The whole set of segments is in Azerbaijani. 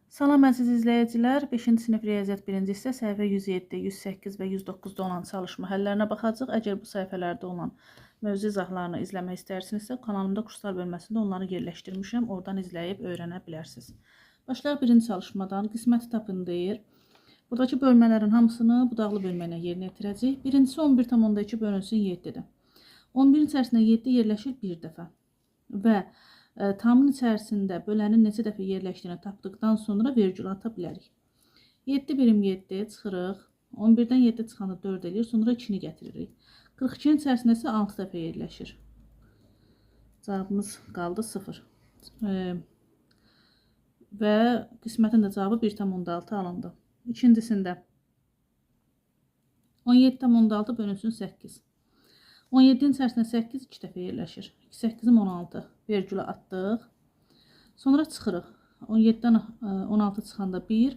Salam əziz izləyicilər, 5-ci sinif riyaziyyat 1-ci hissə səhifə 107, 108 və 109-da olan çalışma həllərinə baxacaq. Əgər bu səhifələrdə olan mövzu izahlarını izləmək istərsinizsə, kanalımda kurslar bölməsində onları yerləşdirmişəm. Oradan izləyib öyrənə bilərsiniz. Başlayaq birinci çalışmadan. Qisməti tapın deyir. Buradakı bölmələrin hamısını budaqlı bölmə ilə yerinə yetirəcəyik. Birincisi 11,2 bölünsün 7-dir. 11-in içərisində 7 yerləşir bir dəfə və tamın içərisində bölənin neçə dəfə yerləşdiyini tapdıqdan sonra vergül ata bilərik. 7 birim 7 çıxırıq. 11-dən 7 çıxanda 4 eləyir. Sonra 2-ni gətiririk. 42-nin içərisində isə 6 dəfə yerləşir. Cavabımız qaldı 0. Və qismətin də cavabı 1,6 alındı. İkincisində 17,6 bölünsün 8. 17-nin içərisində 8 2 dəfə yerləşir. 8-im 16. Vergülə atdıq. Sonra çıxırıq. 17-dən 16 çıxanda 1.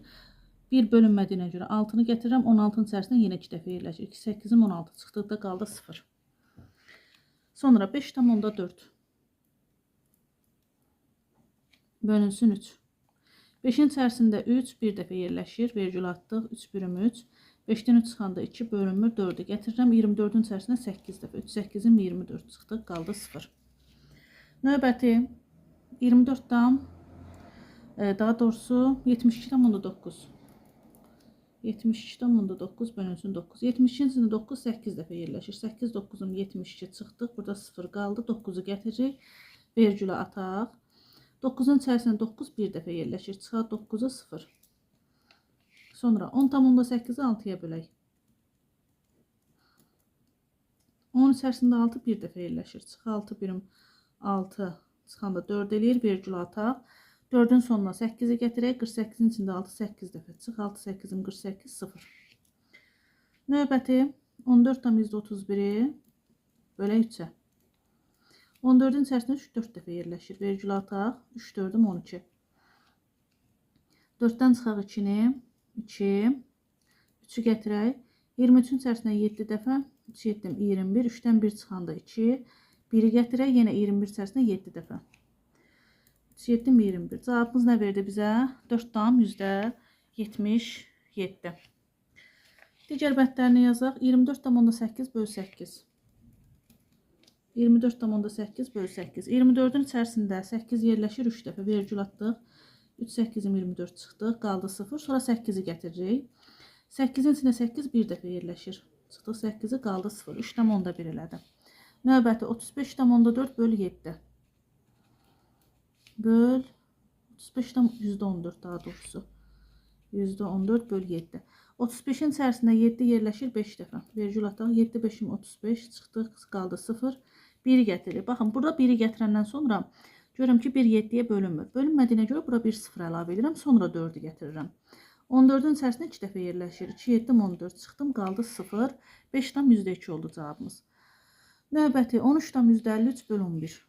1 bölünmədiyinə görə 6-nı gətirirəm. 16-nın içərisində yenə 2 dəfə yerləşir. 8-im 16 çıxdıqda qaldı 0. Sonra 5,4 bölünsün 3. 5-in içərisində 3 bir dəfə yerləşir. Vergül atdıq. 3 birim 3. 5-dən 3 çıxanda 2 bölünmür 4-ü gətirirəm. 24-ün içərisində 8 dəfə. 3 8-im 24 çıxdı. Qaldı 0. Növbəti 24-dan daha doğrusu 72,9 72,9 bölünsün 9. 72-in içində 9 8 dəfə yerləşir. 8 9-um 72 çıxdıq. Burada 0 qaldı. 9-u gətiririk. Vergülə ataq. 9-un içərisində 9 bir dəfə yerləşir. Çıxar 9-a 0. Sonra 10,8-i 6-ya bölək. 10 içərisində 6 bir dəfə yerləşir. Çıx 6 birim 6 çıxanda 4 eləyir. Vergül ataq. 4-ün sonuna 8-i gətirək. 48-in içində 6 8 dəfə. Çıx 6 8-im 48 0. Növbəti 14,31-i bölək 3-ə. 14-ün içərisində 3 4 dəfə yerləşir. Vergül ataq. 3 4-üm 12. 4-dən çıxaq 2-ni. 2. 3-ü gətirək. 23-ün içərisində 7 dəfə. 3 7 21. 3-dən 1 çıxanda 2. 1-i gətirək. Yenə 21 içərisində 7 dəfə. 3 7 21. Cavabımız nə verdi bizə? 4,77. Digər bəndlərini yazaq. 24,8 böl 8. 24,8 böl 8. 24-ün içərisində 8 yerləşir 3 dəfə. Vergül atdıq. 3 8-im 24 çıxdı. Qaldı 0. Sonra 8-i gətiririk. 8-in içində 8 bir dəfə yerləşir. Çıxdıq 8-i qaldı 0. 3,1 elədi. Növbəti 35,4 böl 7. Böl 35,14 daha doğrusu. %14 böl 7. 35-in içərisində 7 yerləşir 5 dəfə. Vergül ataq. 7 5-im 35 çıxdıq. Qaldı 0. 1-i gətiririk. Baxın burada 1-i gətirəndən sonra görürəm ki 1 7-yə bölünmür. Bölünmədiyinə görə bura 1 0 əlavə edirəm. Sonra 4-ü gətirirəm. 14-ün içərisində 2 dəfə yerləşir. 2 7 14 çıxdım. Qaldı 0. 5,2 oldu cavabımız. Növbəti 13,53 böl 11.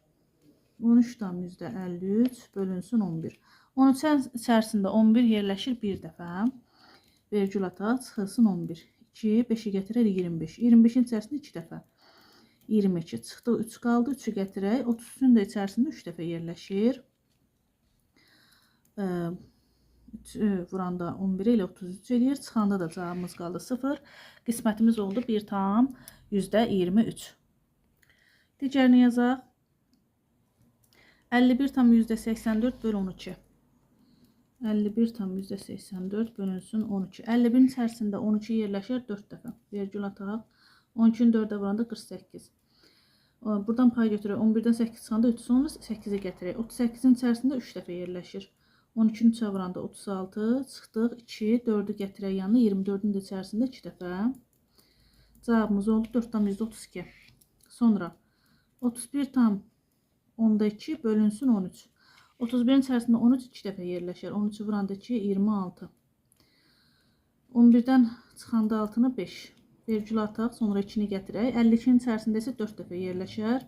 13,53 bölünsün 11. 13-ün içərisində 11 yerləşir bir dəfə. Vergül ataq. Çıxılsın 11. 2 5-i gətirək 25. 25-in içərisində 2 dəfə. 22 çıxdı. 3 qaldı. 3-ü gətirək. 33-ün də içərisində 3 dəfə yerləşir. Vuranda 11 ilə 33 eləyir. Çıxanda da cavabımız qaldı 0. Qismətimiz oldu 1,23. Digərini yazaq. 51,84 böl 12. 51,84 bölünsün 12. 51-in içərisində 12 yerləşir 4 dəfə. Vergül ataq. 12-ni 4-ə vuranda 48. Buradan pay götürək. 11-dən 8 çıxanda 3 sonra 8-i gətirək. 38-in içərisində 3 dəfə yerləşir. 12-ni 3-ə vuranda 36. Çıxdıq. 2. 4-ü gətirək yanına. 24-ün də içərisində 2 dəfə. Cavabımız oldu 4,32. Sonra 31,2 bölünsün 13. 31-in içərisində 13 2 dəfə yerləşir. 13-ü vuranda 2 26. 11-dən çıxanda 6-nı 5. Vergül ataq. Sonra 2-ni gətirək. 52-nin içərisində isə 4 dəfə yerləşər.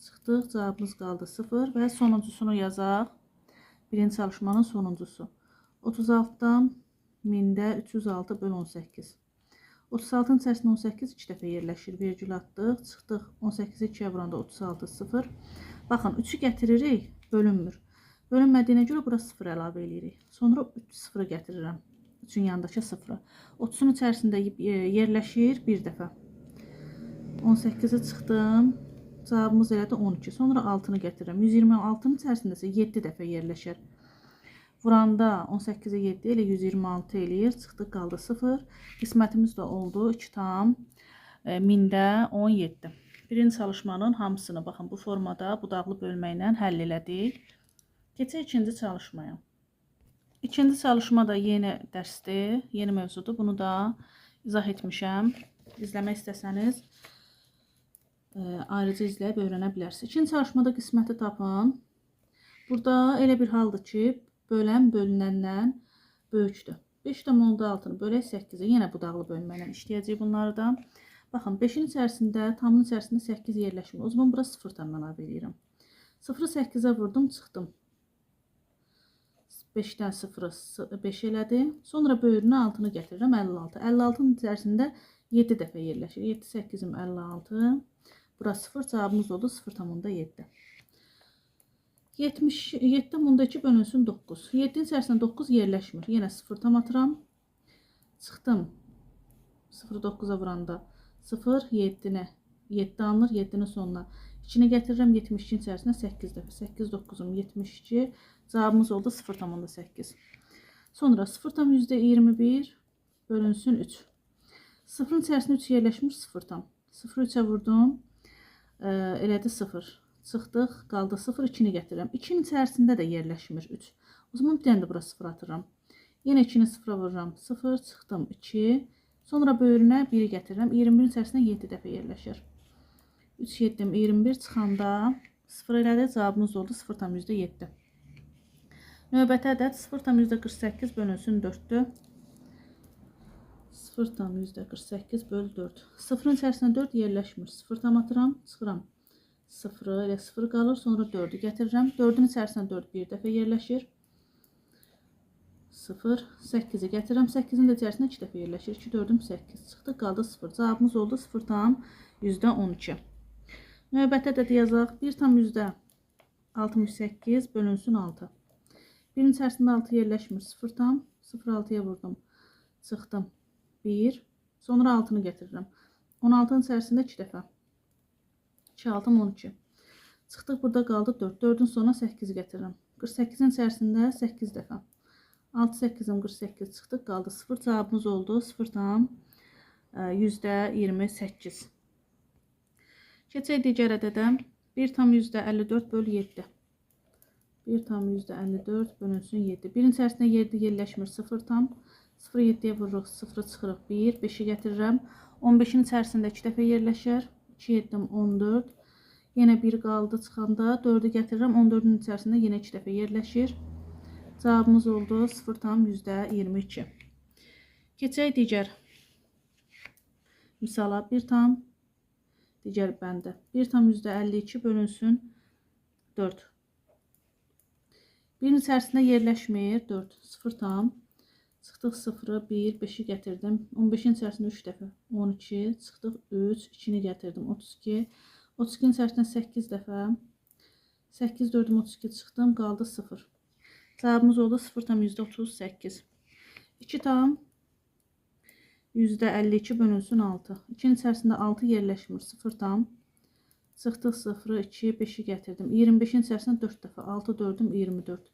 Çıxdıq. Cavabımız qaldı 0. Və sonuncusunu yazaq. Birinci çalışmanın sonuncusu. 36-dan 1000-də 306 böl 18. 36-nın içərisində 18 2 dəfə yerləşir. Vergül atdıq. Çıxdıq. 18-i 2-yə vuranda 36 0. Baxın 3-ü gətiririk. Bölünmür. Bölünmədiyinə görə bura 0 əlavə edirik. Sonra 3 0 gətirirəm. 3-ün yanındakı 0. 30-un içərisində yerləşir bir dəfə. 18-i çıxdım. Cavabımız elədi 12. Sonra 6-nı gətirirəm. 126-nın içərisində isə 7 dəfə yerləşir. Vuranda 18-i 7 ilə 126 eləyir. Çıxdı, qaldı 0. Qismətimiz də oldu 2 tam 1000-də 17. Birinci çalışmanın hamısını baxın bu formada budaqlı bölməklə həll elədik. Keçək ikinci çalışmaya. İkinci çalışma da yeni dərsdir, yeni mövzudur. Bunu da izah etmişəm. İzləmək istəsəniz ayrıca izləyib öyrənə bilərsiniz. İkinci çalışmada qisməti tapın. Burada elə bir haldır ki, bölən bölünəndən böyükdür. 5,6-nı bölək 8-ə. Yenə budaqlı bölməklə işləyəcək bunları da. Baxın, 5-in içərisində, tamın içərisində 8 yerləşmir. O zaman bura 0 tamdan əlavə edirəm. 0-ı 8-ə vurdum, çıxdım. 5-dən 0-ı 5 elədi. Sonra böyrünə 6-nı gətirirəm, 56. 56-nın içərisində 7 dəfə yerləşir. 7, 8-im 56. Bura 0, cavabımız oldu 0,7. 7,2 bölünsün 9. 7-nin içərisində 9 yerləşmir. Yenə 0 tam atıram. Çıxdım. 0-ı 9-a vuranda 0, 7-nə. 7 alınır, 7-nin sonuna. 2-ni gətirirəm, 72-nin içərisində 8 dəfə. 8, 9-um 72. Cavabımız oldu 0,8. Sonra 0,21 bölünsün 3. 0-ın içərisində 3 yerləşmir, 0 tam. 0-ı 3-ə vurdum. Elədi 0. Çıxdıq, qaldı 0, 2-ni gətirirəm. 2-nin içərisində də yerləşmir 3. O zaman bir dənə də bura 0 atıram. Yenə 2-ni 0-a vururam. 0, çıxdım 2. Sonra böyrünə 1-i gətirirəm. 21-in içərisində 7 dəfə yerləşir. 3, 7, 21 çıxanda 0 elədi. Cavabımız oldu 0,7. Növbəti ədəd 0,48 bölünsün 4-dür. 0,48 böl 4. 0-ın içərisində 4 yerləşmir. 0 tam atıram, çıxıram. 0 elə 0 qalır. Sonra 4-ü gətirirəm. 4-ün içərisində 4 bir dəfə yerləşir. 0, 8-i gətirirəm. 8-in də içərisində 2 dəfə yerləşir. 2, 4-üm 8. Çıxdı, qaldı 0. Cavabımız oldu 0,12. Növbəti ədədi yazaq. 1,68 bölünsün 6. 1-in içərisində 6 yerləşmir. 0 tam. 0,6-ya vurdum. Çıxdım. 1. Sonra 6-nı gətirirəm. 16-nın içərisində 2 dəfə. 2, 6, 12. Çıxdıq, burada qaldı 4. 4-ün sonuna 8 gətirirəm. 48-in içərisində 8 dəfə. 6, 8-im 48 çıxdıq, qaldı 0. Cavabımız oldu 0,28. Keçək digər ədədə. 1,54 bölü 7. 1,54 bölünsün 7. 1-in içərisində 7 yerləşmir. 0 tam. 0, 7-yə vururuq. 0 çıxırıq. 1, 5-i gətirirəm. 15-in içərisində 2 dəfə yerləşir. 2, 7, 14. Yenə 1 qaldı çıxanda. 4-ü gətirirəm. 14-ün içərisində yenə 2 dəfə yerləşir. Cavabımız oldu 0,22. Keçək digər misala. 1 tam digər bəndə. 1,52 bölünsün 4. 1-in içərisində yerləşmir. 4, 0 tam. Çıxdıq 0, 1, 5-i gətirdim. 15-in içərisində 3 dəfə. 12, çıxdıq 3, 2-ni gətirdim. 32. 32-nin içərisində 8 dəfə. 8, 4-üm 32 çıxdım. Qaldı 0. Cavabımız oldu 0,38. 2 tam %52 bölünsün 6. 2-nin içərisində 6 yerləşmir. 0 tam. Çıxdıq 0, 2, 5-i gətirdim. 25-in içərisində 4 dəfə. 6, 4-üm 24.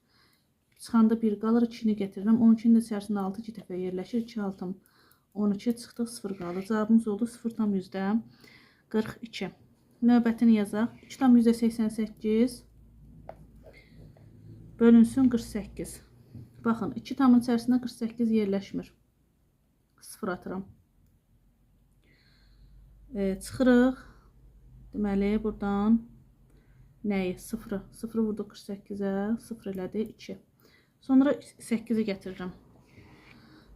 Çıxanda 1 qalır. 2-ni gətirirəm. 12-nin içərisində 6 2 dəfə yerləşir. 2, 6, 12. Çıxdıq 0 qalır. Cavabımız oldu 0,42. Növbətini yazaq. 2,88 bölünsün 48. Baxın, 2 tamın içərisində 48 yerləşmir. 0 atıram. Çıxırıq. Deməli, buradan nəyi? 0'ı. 0'ı vurduq 48'ə. 0 elədi 2. Sonra 8'i gətirirəm.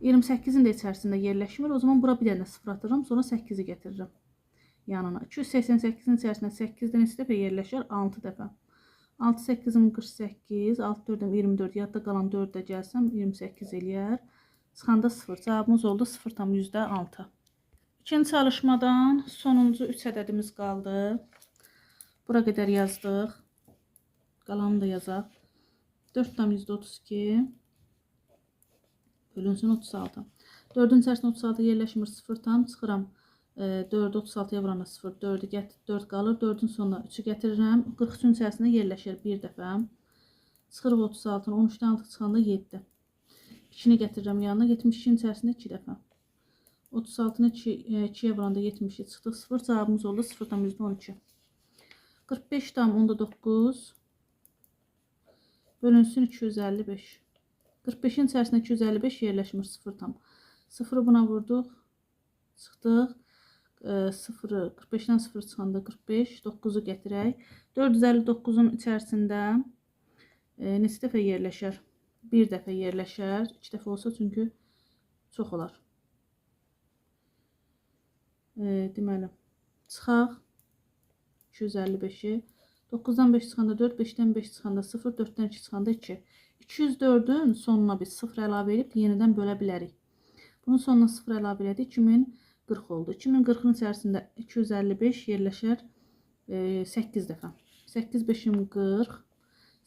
28'in də içərisində yerləşmir. O zaman bura bir dənə 0 atıram. Sonra 8'i gətirirəm yanına. 288'in içərisində 8-dən neçə dəfə yerləşir? 6 dəfə. 6, 8'im 48. 6, 4'üm 24. Yadda qalan 4 də gəlsəm 28 eləyər. Çıxanda 0. Cavabımız oldu 0,6. İkinci çalışmadan sonuncu 3 ədədimiz qaldı. Bura qədər yazdıq. Qalanı da yazaq. 4 tam %32 bölünsün 36. 4-ün içərisində 36 yerləşmir, 0 tam çıxıram. 4-ü 36-ya vuranda 0, 4 qalır. 4-ün sonuna 3-ü gətirirəm. 43-ün içərisində yerləşir bir dəfə. Çıxırıq 36-nı, 13-dən 6 çıxanda 7. 2-ni gətirirəm yanına, 72-nin içərisində 2 dəfə. 36-nı 2-yə vuranda 70-i çıxdıq 0. Cavabımız oldu 0 tam %12. 45 tam onda 9 bölünsün 255. 45-in içərisində 255 yerləşmir 0 tam. 0-ı buna vurduq. Çıxdıq. 0-ı 45-dən 0 çıxanda 45. 9-u gətirək. 459-un içərisində neçə dəfə yerləşər? Bir dəfə yerləşər. 2 dəfə olsa çünki çox olar. Deməli, çıxaq 255-i. 9-dan 5 çıxanda 4, 5-dən 5 çıxanda 0, 4-dən 2 çıxanda 2. 204-ün sonuna biz 0 əlavə edib yenidən bölə bilərik. Bunun sonuna 0 əlavə elədik, 2040 oldu. 2040-ın içərisində 255 yerləşər 8 dəfə. 8 5-im 40,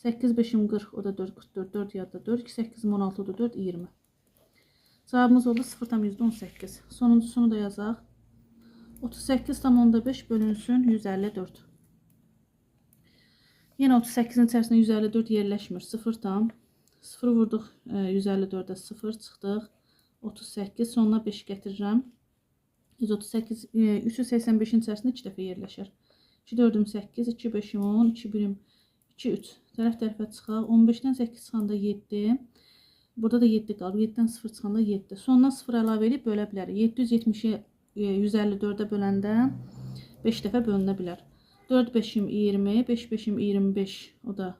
8 5-im 40, o da 4, 44, 4 yadda 4, 2 8-im 16, o da 4, 20. Cavabımız oldu 0 tam %18. Sonuncusunu da yazaq. 38 tam onda 5 bölünsün 154. Yine 38'in içərisində 154 yerləşmir. 0 tam. 0 vurduq 154'ə 0 çıxdıq. 38 sonuna 5 gətirirəm. 138 385'in içərisində 2 dəfə yerləşir. 2 4'üm 8, 2 5'im 10, 2 1'im 2 3. Tərəf-tərəfə çıxaq. 15'dən 8 çıxanda 7. Burada da 7 qalır. 7'dən 0 çıxanda 7. Sonuna 0 əlavə edib bölə bilərik. 770'i 154'ə böləndə 5 dəfə bölünə bilər. 4 5'im 20, 5 5'im 25, o da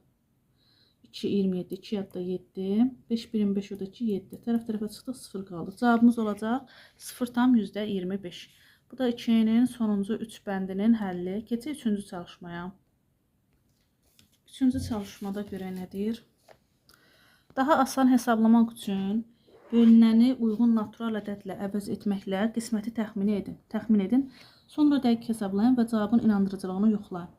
2 27, 2 yadda 7, 5 1'im 5, o da 2 7. Tərəf-tərəfə çıxdıq 0 qaldı. Cavabımız olacaq 0 tam %25. Bu da 2'nin sonuncu 3 bəndinin həlli. Keçək 3-cü çalışmaya. 3-cü çalışmada görə nədir? Daha asan hesablamaq üçün bölünəni uyğun natural ədədlə əvəz etməklə qisməti təxmin edin. Sonra dəqiq hesablayın və cavabın inandırıcılığını yoxlayın.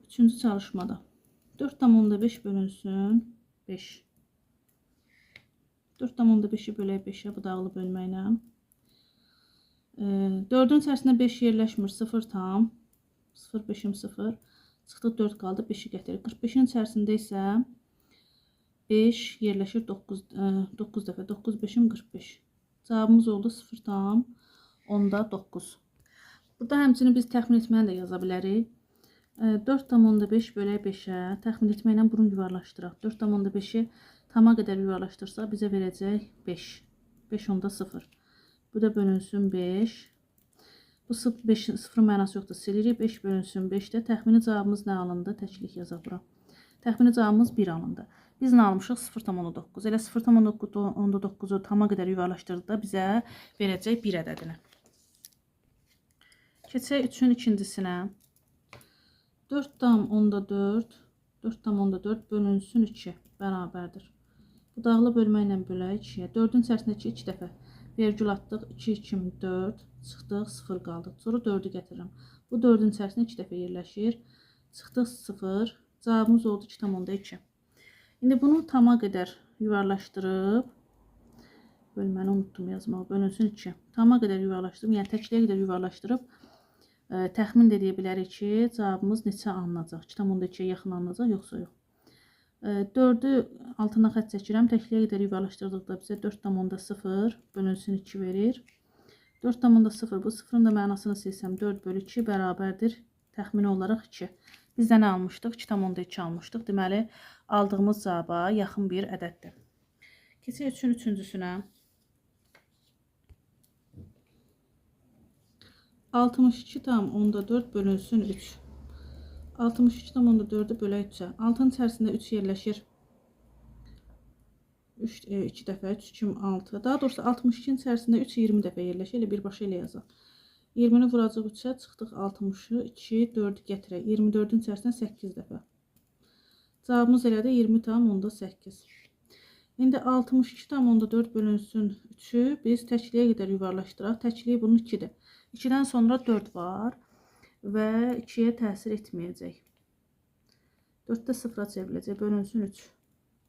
3-cü çalışmada 4,5 bölünsün 5. 4,5'i bölək 5'ə, bu dağılı bölməklə. 4'ün içərisində 5 yerləşmir, 0 tam. 0, 5'im 0. Çıxdıq 4 qaldı, 5'i gətirir. 45'in içərisində isə 5 yerləşir 9 dəfə. 9, 5'im 45. Cavabımız oldu 0 tam. Onda 9. Burada həmçinin biz təxmin etməni də yaza bilərik. 4,5 bölək 5'ə təxmin etməklə bunu yuvarlaşdıraq. 4,5'i tama qədər yuvarlaşdırsa bizə verəcək 5. 5 onda 0. Bu da bölünsün 5. Bu 0'ın mənası yoxdur, silirik. 5 bölünsün 5'də təxmini cavabımız nə alındı? Təklik yazaq bura. Təxmini cavabımız 1 alındı. Biz nə almışıq? 0,9. Elə 0,9'u tama qədər yuvarlaşdırdıqda bizə verəcək 1 ədədini. Keçək 3-ün ikincisinə. 4,4 4,4 bölünsün 2 bərabərdir. Bu dağlı bölməklə bölək 2'yə. 4'ün içərisində 2 dəfə vergül atdıq. 2, 2, 4 çıxdıq 0 qaldı. Sonra 4'ü gətirirəm. Bu 4'ün içərisində 2 dəfə yerləşir. Çıxdıq 0. Cavabımız oldu 2,2. İndi bunu tama qədər yuvarlaşdırıb bölməni unuttum yazmağı. Bölünsün 2. Tama qədər yuvarlaşdırıb, yəni təkliyə qədər yuvarlaşdırıb təxmin də deyə bilərik ki, cavabımız neçə alınacaq? 2,2'ye yaxın alınacaq, yoxsa yox. 4'ü altına xətt çəkirəm. Təkliyə qədər yuvarlaşdırdıqda bizə 4,0 bölünsün 2 verir. 4,0 bu 0'ın da mənasını silsəm 4 bölü 2 bərabərdir. Təxmini olaraq 2. Biz də nə almışdıq? 2,2 almışdıq. Deməli, aldığımız cavaba yaxın bir ədəddir. Keçək 3-ün üçüncüsünə. 62,4 bölünsün 3. 62,4'ü bölək 3'ə. 6'ın içərisində 3 yerləşir. 2 dəfə, 3, 2, 6. Daha doğrusu 62'nin içərisində 3, 20 dəfə yerləşir. Elə birbaşa ilə yazaq. 20'ni vuracaq 3'ə, çıxdıq 60'ı, 2, 4'ü gətirək. 24'ün içərisində 8 dəfə. Cavabımız elə də 20,8. İndi 62,4 bölünsün 3'ü biz təkliyə qədər yuvarlaşdıraq. Təkliyi bunun 2'dir. 2'dən sonra 4 var və 2'yə təsir etməyəcək. 4-də 0-a çevriləcək. Bölünsün 3.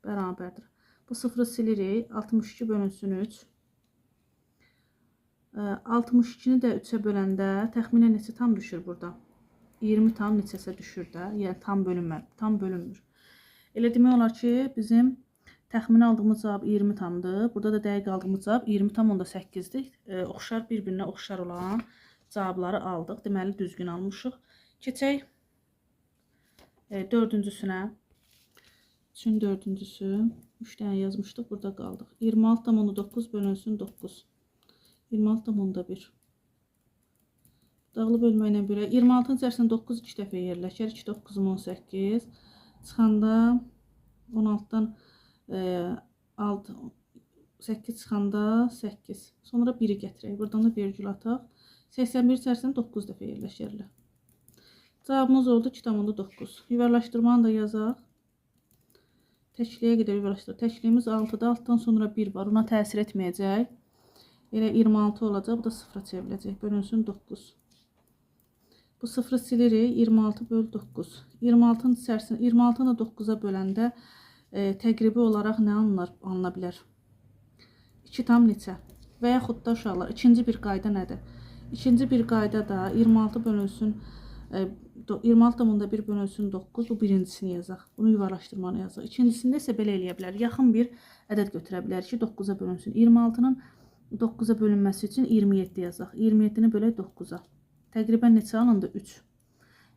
Bərabərdir. Bu 0-ı silirik. 62 bölünsün 3. 62-ni də 3-ə böləndə təxminən neçə tam düşür burada? 20 tam neçəsə düşür də. Yəni tam bölünmür. Elə demək olar ki, bizim təxmini aldığımız cavab 20 tamdır. Burada da dəqiq aldığımız cavab 20,8-dir. Bir-birinə oxşar olan cavabları aldıq. Deməli, düzgün almışıq. Keçək dördüncüsünə. Üçün dördüncüsü. 3 dənə yazmışdıq. Burada qaldıq. 26,9 bölünsün 9. 26,1. Dağlı bölməklə bölək. 26-nın içərisində 9 2 dəfə yerləşər. 2 9 18. Çıxanda 16-dan 8 çıxanda 8. Sonra 1-i gətirək. Buradan da vergül ataq. 81 içərisində 9 dəfə yerləşərlər. Cavabımız oldu 2,9. Yuvarlaşdırmanı da yazaq. Təkliyə qədər yuvarlaşdıraq. Təkliyimiz 6-da. 6-dan sonra 1 var. Ona təsir etməyəcək. Elə 26 olacaq. Bu da 0-a çevriləcək. Bölünsün 9. Bu 0-ı silirik. 26 böl 9. 26-nın içərisində 26-nı 9-a böləndə təqribi olaraq nə alına bilər? 2 tam neçə? Və yaxud da uşaqlar, ikinci bir qayda nədir? İkinci bir qayda da 26 bölünsün 26,1 bölünsün 9. Bu birincisini yazaq. Bunu yuvarlaşdırmanı yazaq. İkincisində isə belə eləyə bilər. Yaxın bir ədəd götürə bilər ki, 9-a bölünsün. 26-nın 9-a bölünməsi üçün 27 yazaq. 27-ni bölək 9-a. Təqribən neçə alındı? 3.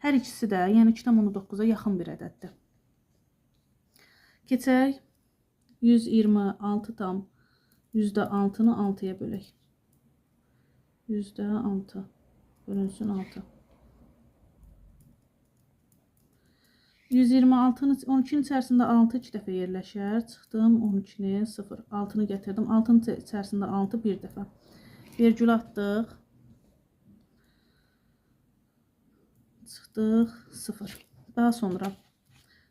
Hər ikisi də, yəni 2,9-a yaxın bir ədəddir. Keçək 126 tam %6-nı 6-ya bölək. %6 bölünsün 6. 126-nın 12-nin içərisində 6 2 dəfə yerləşər. Çıxdım 12-ni 0. 6-nı gətirdim. 6-nın içərisində 6 1 dəfə. Vergül atdıq. Çıxdıq 0. Daha sonra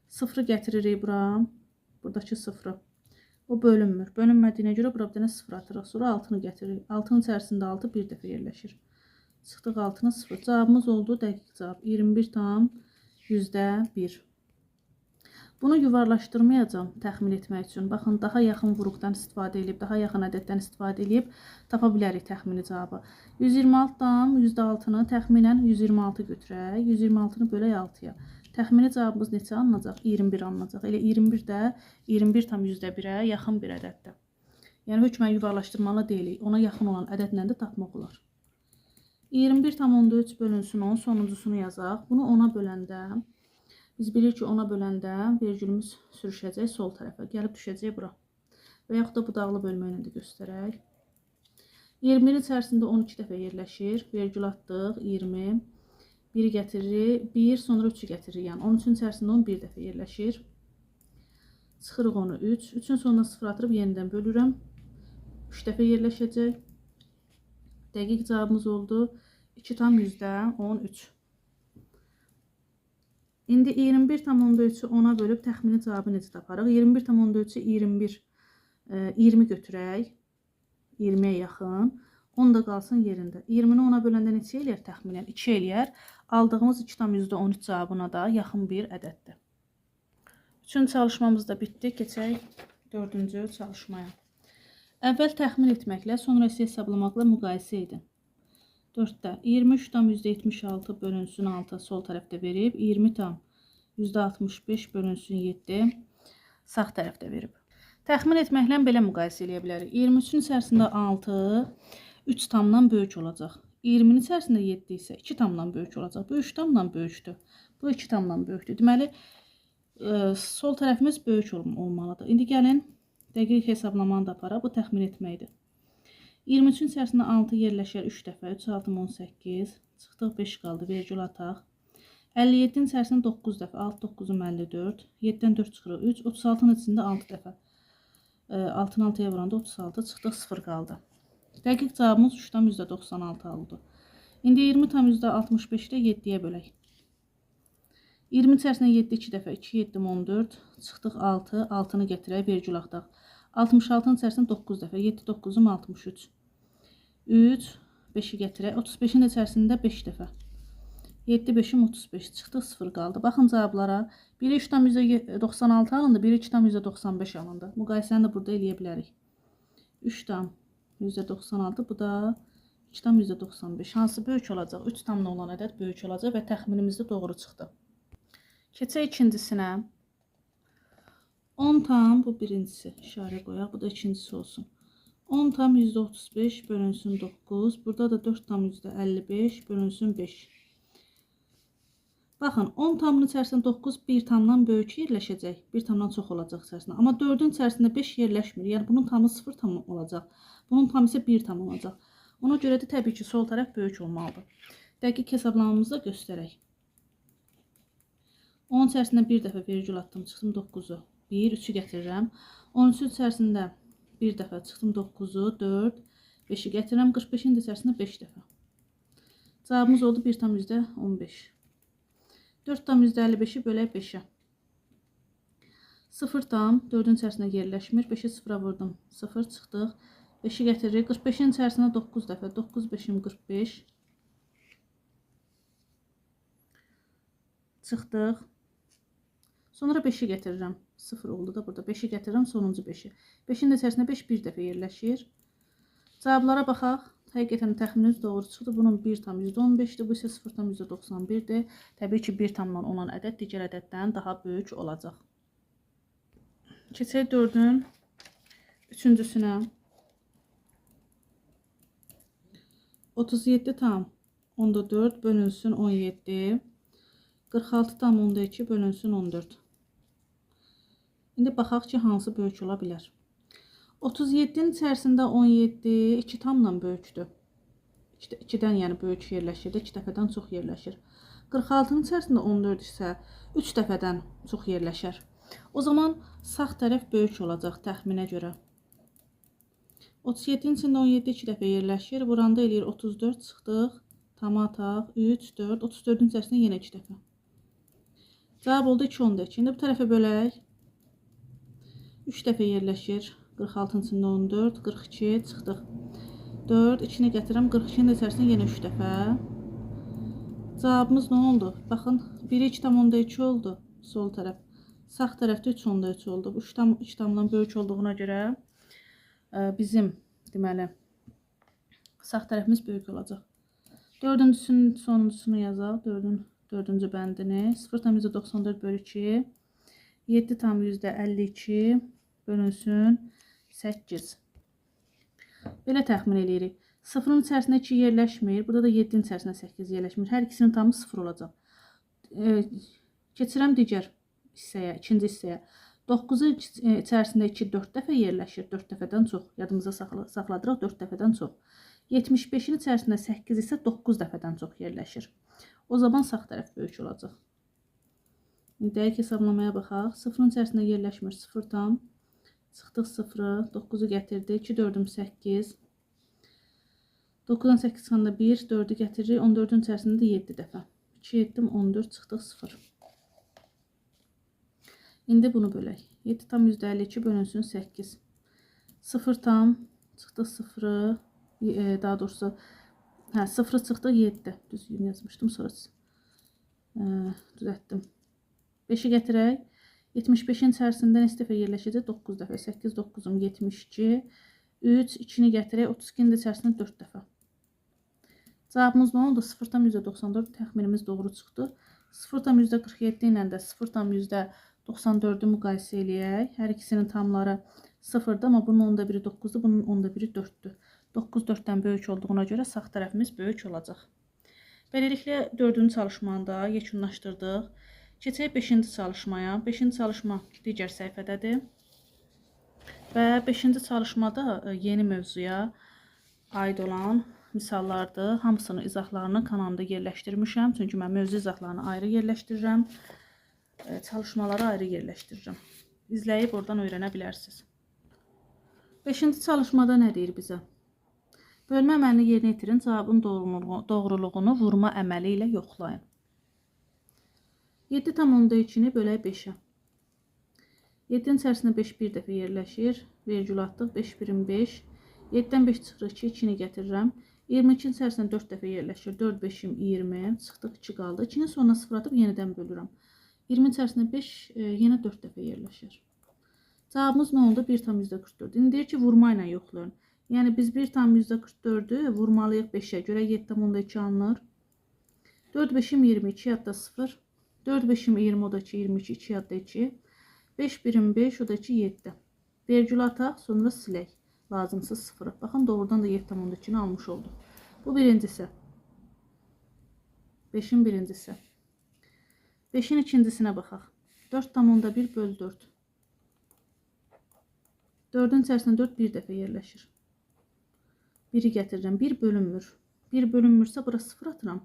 0-ı gətiririk bura. Buradakı 0-ı. O bölünmür. Bölünmədiyinə görə bura bir dənə 0 atırıq. Sonra 6-nı gətiririk. 6-nın içərisində 6 bir dəfə yerləşir. Çıxdıq 6-nı 0. Cavabımız oldu dəqiq cavab. 21,1. Bunu yuvarlaşdırmayacağım təxmin etmək üçün. Baxın, daha yaxın vuruqdan istifadə edib, daha yaxın ədəddən istifadə edib tapa bilərik təxmini cavabı. 126-dan %6-nı təxminən 126 götürək. 126-nı bölək 6-ya. Təxmini cavabımız neçə alınacaq? 21 alınacaq. Elə 21 də 21,1-ə yaxın bir ədəddir. Yəni hökmən yuvarlaşdırmalı deyilik. Ona yaxın olan ədədlə də tapmaq olar. 21,3 bölünsün 10. Sonuncusunu yazaq. Bunu 10-a böləndə biz bilirik ki, 10-a böləndə vergülümüz sürüşəcək sol tərəfə. Gəlib düşəcək bura. Və yaxud da bu dağlı bölməklə də göstərək. 20-nin içərisində 12 dəfə yerləşir. Vergül atdıq. 20. 1-i gətiririk. 1, sonra 3-ü gətiririk. Yəni 13-ün içərisində 11 dəfə yerləşir. Çıxırıq onu 3. 3-ün sonuna 0 atırıb yenidən bölürəm. 3 dəfə yerləşəcək. Dəqiq cavabımız oldu 2,13. İndi 21,3-ü 10-a bölüb təxmini cavabı necə taparıq? 21,3-ü 20 götürək. 20-yə yaxın. 10 da qalsın yerində. 20-ni 10-a böləndə neçə eləyər təxminən? 2 eləyər. Aldığımız 2,13 cavabına da yaxın bir ədəddir. Üçüncü çalışmamız da bitdi. Keçək 4-cü çalışmaya. Əvvəl təxmin etməklə, sonra isə hesablamaqla müqayisə edin. 4-də 23,76 bölünsün 6 sol tərəfdə verib, 20,65 bölünsün 7 sağ tərəfdə verib. Təxmin etməklə belə müqayisə edə bilərik. 23-ün içərisində 6 3 tamdan böyük olacaq. 20-nin içərisində 7 isə 2 tamdan böyük olacaq. Bu 3 tamdan böyükdür. Bu 2 tamdan böyükdür. Deməli, sol tərəfimiz böyük olmalıdır. İndi gəlin, dəqiq hesablamanı da aparaq. Bu təxmin etməkdir. 23-ün içərisində 6 yerləşər 3 dəfə. 3, 6, 18. Çıxdıq 5 qaldı. Vergül ataq. 57-nin içərisində 9 dəfə. 6, 9, 54. 7-dən 4 çıxırıq. 3, 36-nın içində 6 dəfə. 6-nı 6-ya vuranda 36. Çıxdıq 0 qaldı. Dəqiq cavabımız 3,96 oldu. İndi 20,65-də 7-yə bölək. 20 içərisində 7 2 dəfə. 2, 7, 14. Çıxdıq 6. 6-nı gətirək. Vergül ataq. 66-nın içərisində 9 dəfə. 7, 9, 63. 3, 5-i gətirək. 35-in içərisində 5 dəfə. 7 5'im 35 çıxdı, 0 qaldı. Baxın cavablara. Biri 3,96 alındı, biri 2,95 alındı. Müqayisəni də burada eləyə bilərik. 3,96, bu da 2,95. Hansı böyük olacaq? 3 tamla olan ədəd böyük olacaq və təxminimiz də doğru çıxdı. Keçək ikincisinə. 10 tam, bu birincisi. İşarə qoyaq, bu da ikincisi olsun. 10 tam %35 bölünsün 9. Burada da 4 tam %55 bölünsün 5. Baxın, 10 tamın içərisində 9 1 tamdan böyük yerləşəcək. 1 tamdan çox olacaq içərisində. Amma 4-ün içərisində 5 yerləşmir. Yəni bunun tamı 0 tam olacaq. Bunun tamı isə 1 tam olacaq. Ona görə də təbii ki, sol tərəf böyük olmalıdır. Dəqiq hesablamamızı da göstərək. 10 içərisində bir dəfə vergül atdım, çıxdım 9-u. 1, 3'ü gətirirəm. 13 içərisində bir dəfə çıxdım 9'u, 4, 5'i gətirirəm. 45'in içərisində 5 dəfə. Cavabımız oldu 1 tam %15. 4 tam %55'i bölək 5'e. 0 tam 4'ün içərisində yerləşmir. 5'i 0'a vurdum. 0 çıxdıq. 5'i gətiririk. 45'in içərisində 9 dəfə. 9 5'im 45. Çıxdıq. Sonra 5'i gətirirəm. 0 oldu da burada. 5'i gətirirəm. Sonuncu 5'i. 5'in içərisində 5 bir dəfə yerləşir. Cavablara baxaq. Həqiqətən təxminimiz doğru çıxdı. Bunun 1 tam %15'dir. Bu isə 0 tam %91'dir. Təbii ki, 1 tamdan olan ədəd digər ədəddən daha böyük olacaq. Keçək 4'ün üçüncüsünə. 37 tam onda 4 bölünsün 17. 46 tam onda 2 bölünsün 14. İndi baxaq ki, hansı böyük ola bilər. 37'nin içərisində 17 2 tamla böyükdür. 2-dən yəni böyük yerləşir, 2 dəfədən çox yerləşir. 46'nın içərisində 14 isə 3 dəfədən çox yerləşir. O zaman sağ tərəf böyük olacaq təxminə görə. 37'nin içində 17 2 dəfə yerləşir. Buranda eləyir 34 çıxdıq. Tam ataq 3 4 34'ün içərisində yenə 2 dəfə. Cavab oldu 2 12. İndi bu tərəfə bölək. 3 dəfə yerləşir. 46'nın içində 14, 42 çıxdıq. 4, 2'ni gətirəm. 42'nin içərisində yenə 3 dəfə. Cavabımız nə oldu? Baxın, biri 2 tam onda 2 oldu. Sol tərəf. Sağ tərəfdə 3 onda 3 oldu. 3 tamdan böyük olduğuna görə bizim deməli sağ tərəfimiz böyük olacaq. 4-cüsünün sonuncusunu yazaq. 4-cü bəndini. 0 tam %94 bölü 2. 7 tam %52 bölünsün 8. Belə təxmin edirik. 0'ın içərisində 2 yerləşmir. Burada da 7'nin içərisində 8 yerləşmir. Hər ikisinin tamı 0 olacaq. Keçirəm digər hissəyə, ikinci hissəyə. 9'un içərisində 2 4 dəfə yerləşir. 4 dəfədən çox. Yadımıza saxladırıq 4 dəfədən çox. 75'in içərisində 8 isə 9 dəfədən çox yerləşir. O zaman sağ tərəf böyük olacaq. Dəqiq hesablamaya baxaq. 0'ın içərisində yerləşmir. 0 tam. Çıxdıq 0'ı. 9'u gətirdik. 2 4'üm 8. 9'dan 8 çıxanda 1. 4'ü gətiririk. 14'ün içərisində 7 dəfə. 2 7'dim 14 çıxdıq 0. İndi bunu bölək. 7 tam %52 bölünsün 8. 0 tam. Çıxdıq 0'ı. Daha doğrusu 0 çıxdıq 7. Düzgün yazmışdım. Sonra düzəltdim. 5'i gətirək. 75'in içərisində neçə dəfə yerləşəcək? 9 dəfə. 8 9'um 72. 3 2'ni gətirək. 32'nin içərisində 4 dəfə. Cavabımız nə oldu? 0 tam %94 təxminimiz doğru çıxdı. 0 tam %47 ilə də 0 tam %94'ü müqayisə eləyək. Hər ikisinin tamları 0'dır, amma bunun onda biri 9'dur, bunun onda biri 4'dür. 9 4'dən böyük olduğuna görə sağ tərəfimiz böyük olacaq. Beləliklə 4-cü çalışmanı da yekunlaşdırdıq. Keçək 5-ci çalışmaya. 5-ci çalışma digər səhifədədir. Və 5-ci çalışmada yeni mövzuya aid olan misallardır. Hamısının izahlarını kanalımda yerləşdirmişəm. Çünki mən mövzu izahlarını ayrı yerləşdirirəm. Çalışmaları ayrı yerləşdirirəm. İzləyib oradan öyrənə bilərsiniz. 5-ci çalışmada nə deyir bizə? Bölmə əməlini yerinə yetirin. Cavabın doğruluğunu vurma əməli ilə yoxlayın. 7 tam onda 2'ni bölək 5'e. 7'nin içərisində 5 bir dəfə yerləşir. Vergül atdıq. 5 birim 5. 7'dən 5 çıxırıq 2. 2'ni gətirirəm. 22-ci içərisində 4 dəfə yerləşir. 4, 5-im 20. Çıxdıq 2 qaldı. 2-nin sonuna 0 atıb yenidən bölürəm. 20 içərisində 5 yenə 4 dəfə yerləşir. Cavabımız nə oldu? 1,44. İndi deyir ki, vurma ilə yoxlayın. Yəni biz 1,44-ü vurmalıyıq 5-ə görə 7,2 alınır. 4, 5-im 20, 2 yadda 0. 4, 5-im 20, o da 2, 22, 2 yadda 2. 5, 1-im 5, o da 2, 7. Vergül ataq, sonra silək. Lazımsız 0. Baxın, doğrudan da 7,2-ni almış oldu. Bu birincisi. 5-in birincisi. 5-in ikincisinə baxaq. 4,1 bölü 4. 4-ün içərisində 4 bir dəfə yerləşir. 1-i gətirirəm. 1 bölünmür. 1 bölünmürsə, bura 0 atıram.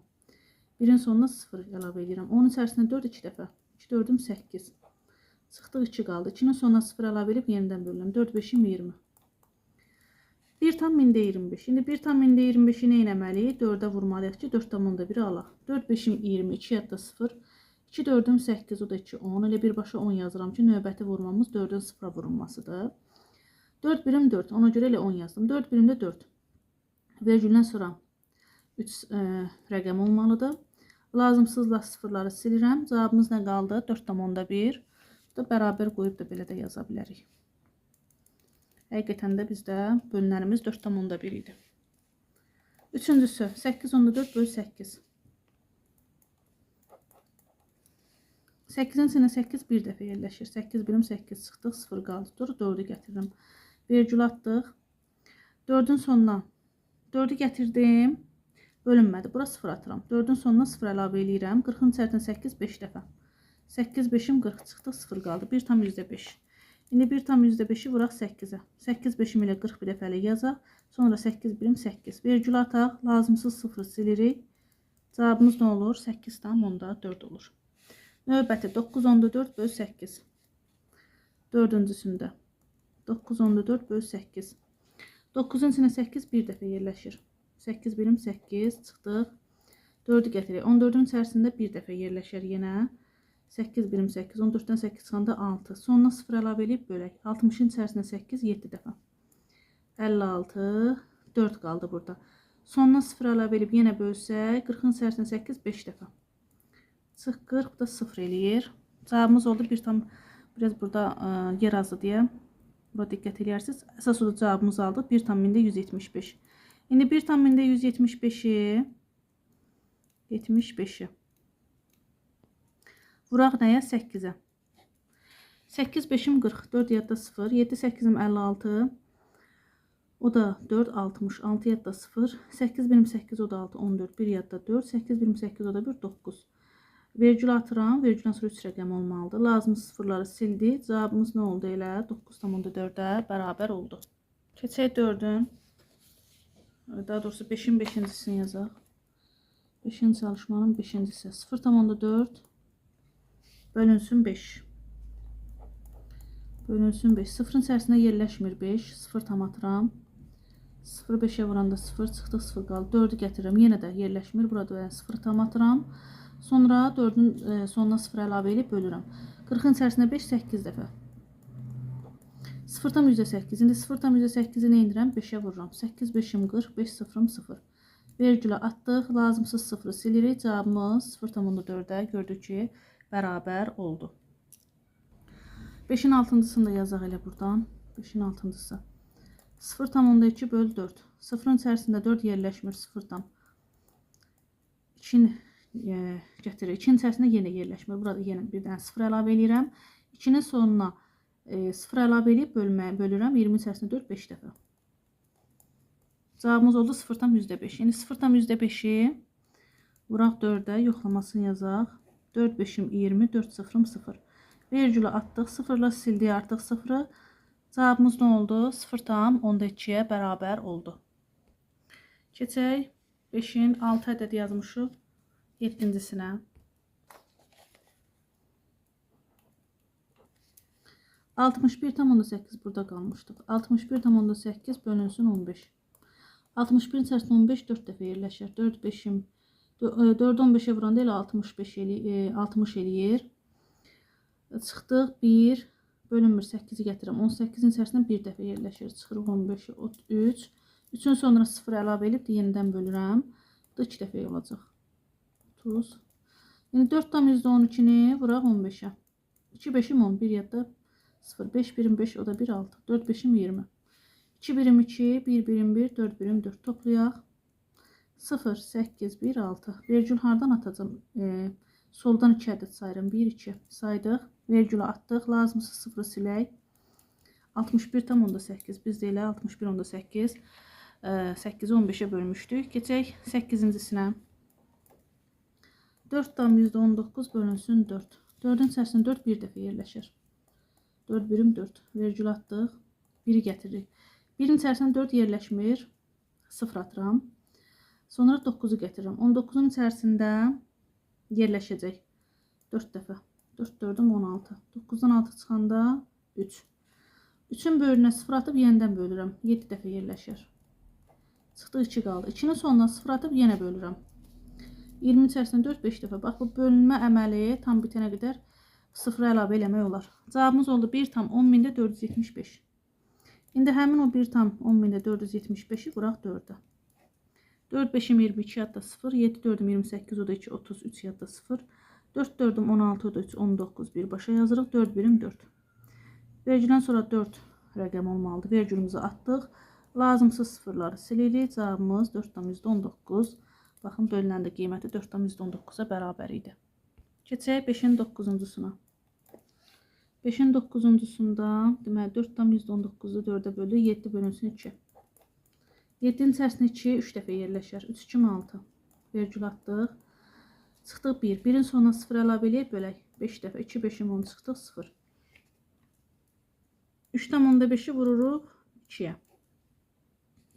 1-in sonuna 0 əlavə edirəm. 10-un içərisində 4 2 dəfə. 2, 4-üm 8. Çıxdıq 2 qaldı. 2-nin sonuna 0 əlavə edib yenidən bölürəm. 4, 5-im 20. 1,25. İndi 1,25-i nə etməliyik? 4-ə vurmalıyıq ki, 4,1-i alaq. 4, 5-im 20, 2 yadda 0. 2, 4-üm 8, o da 2, 10. Elə birbaşa 10 yazıram ki, növbəti vurmamız 4-ün 0-a vurulmasıdır. 4 birim 4. Ona görə elə 10 yazdım. 4 birimdə 4. Vergüldən sonra 3 rəqəm olmalıdır. Lazımsızla sıfırları silirəm. Cavabımız nə qaldı? 4,1. Bu da bərabər qoyub da belə də yaza bilərik. Həqiqətən də bizdə bölünənimiz 4,1 idi. Üçüncüsü 8,4 bölü 8. 8-in içində 8 bir dəfə yerləşir. 8 birim 8 çıxdıq. 0 qaldı. Dur 4-ü gətirirəm. Vergül atdıq. 4-ün sonuna 4-ü gətirdim. Bölünmədi. Bura 0 atıram. 4-ün sonuna 0 əlavə eləyirəm. 40-ın içərisində 8 5 dəfə. 8 5-im 40 çıxdıq. 0 qaldı. 1,5. İndi 1,5-i vuraq 8-ə. 8 5-im ilə 40 bir dəfəlik yazaq. Sonra 8 birim 8. Vergül ataq. Lazımsız 0 silirik. Cavabımız nə olur? 8,4 olur. Növbəti 9,4 bölü 8. Dördüncüsündə 9,4 bölü 8. 9-un içində 8 bir dəfə yerləşir. 8 birim 8 çıxdıq. 4-ü gətirək. 14-ün içərisində bir dəfə yerləşir yenə. 8 birim 8. 14-dən 8 çıxanda 6. Sonuna 0 əlavə edib bölək. 60-ın içərisində 8 7 dəfə. 56 4 qaldı burada. Sonuna 0 əlavə edib yenə bölsək 40-ın içərisində 8 5 dəfə. Çıx 40 da 0 eləyir. Cavabımız oldu. Biraz burada yer azı deyə. Bura diqqət edərsiniz. Əsas oda cavabımız aldıq. 1,175. İndi 1,175-i vuraq nəyə? 8-ə. 8 5-im 40. 4 yadda 0. 7 8-im 56. O da 4 60. 6 yadda 0. 8 birim 8 o da 6 14. 1 yadda 4. 8 birim 8 o da 1 9. Vergül atıram. Vergüldən sonra 3 rəqəm olmalıdır. Lazımsız sıfırları sildik. Cavabımız nə oldu elə? 9,4-ə bərabər oldu. Keçək 4-ün. Daha doğrusu 5-in 5-incisini yazaq. 5-in çalışmanın 5-incisi. 0,4 bölünsün 5. Bölünsün 5. 0-ın içərisində yerləşmir 5. 0 tam atıram. 0 5-ə vuranda 0 çıxdıq 0 qaldı. 4-ü gətirirəm. Yenə də yerləşmir. Burada 0 tam atıram. Sonra 4-ün sonuna 0 əlavə edib bölürəm. 40-ın içərisində 5 8 dəfə. 0,8. İndi 0,8-i nə edirəm? 5-ə vururam. 8 5-im 40, 5 0-ım 0. Vergülə atdıq. Lazımsız 0-ı silirik. Cavabımız 0,4-ə gördük ki, bərabər oldu. 5-in 6-cısını da yazaq elə buradan. 5-in 6-cısı. 0,2 bölü 4. 0-ın içərisində 4 yerləşmir 0-dan. 2-ni gətirir. 2-nin içərisində yenə yerləşmir. Burada yenə bir dənə 0 əlavə edirəm. 2-nin sonuna 0 əlavə edib bölürəm. 20 içərisində 4 5 dəfə. Cavabımız oldu 0,5. Yəni 0,5-i vuraq 4-ə, yoxlamasını yazaq. 4 5-im 20, 4 0-ım 0. Vergülü atdıq. 0-la sildik artıq 0-ı. Cavabımız nə oldu? 0,2-yə bərabər oldu. Keçək 5-in 6 ədəd yazmışıq. 7-cisinə. 61,8 burada qalmışdıq. 61,8 bölünsün 15. 61-in içərisində 15 4 dəfə yerləşir. 4 5-im 4 15-ə vuranda elə 60 eləyir. Çıxdıq 1 bölünmür 8-i gətirəm. 18-in içərisində bir dəfə yerləşir. Çıxırıq 15-i 3 3'ün sonra 0 əlavə edib də yenidən bölürəm. Bu da 2 dəfə olacaq. 30. Yəni 4,12-ni vuraq 15-ə. 2 5'im 10, 1 yadda 0, 5 birim 5, o da 1, 6. 4 5'im 20. 2 birim 2, 1 birim 1, 4 birim 4. Toplayaq. 0, 8, 1, 6. Vergül hardan atacağım? Soldan 2 ədəd sayırım. 1, 2 saydıq. Vergülü atdıq. Lazımsa 0'ı silək. 61,8. Biz də elə 61,8. 8'i 15'e bölmüşdük. Keçək 8-cisinə. 4,19 bölünsün 4. 4'ün içərisində 4 bir dəfə yerləşir. 4 birim 4. Vergül atdıq. 1'i gətiririk. 1'in içərisində 4 yerləşmir. 0 atıram. Sonra 9'u getirirəm. 19'un içərisində yerləşəcək. 4 dəfə. 4 4'üm 16. 9'dan 6 çıxanda 3. 3'ün böyrünə 0 atıb yenidən bölürəm. 7 dəfə yerləşir. Çıxdı 2 qaldı. 2'nin sonuna 0 atıb yenə bölürəm. 20 içərisində 4 5 dəfə. Bax bu bölünmə əməli tam bitənə qədər 0 əlavə eləmək olar. Cavabımız oldu 1,10.475. İndi həmin o 1,10.475-i vuraq 4'ə. 4 5'im 22 yadda 0, 7 4'üm 28, o da 2, 33 yadda 0. 4 4'üm 16, o da 3, 19, bir başa yazırıq. 4 birim 4. Vergüldən sonra 4 rəqəm olmalıdır. Vergülümüzü atdıq. Lazımsız sıfırları silirik. Cavabımız 4,19. Baxın, bölünəndə qiyməti 4,19-a bərabər idi. Keçək 5'in 9-cusuna. 5'in 9-cusunda deməli 4,19'u 4'ə böldü. 7 bölünsün 2. 7'nin içərisində 2 3 dəfə yerləşər. 3 2 6. Vergül atdıq. Çıxdıq 1. 1'in sonuna 0 əlavə eləyib bölək. 5 dəfə. 2 5'im 10 çıxdıq 0. 3,5'i vururuq 2'yə.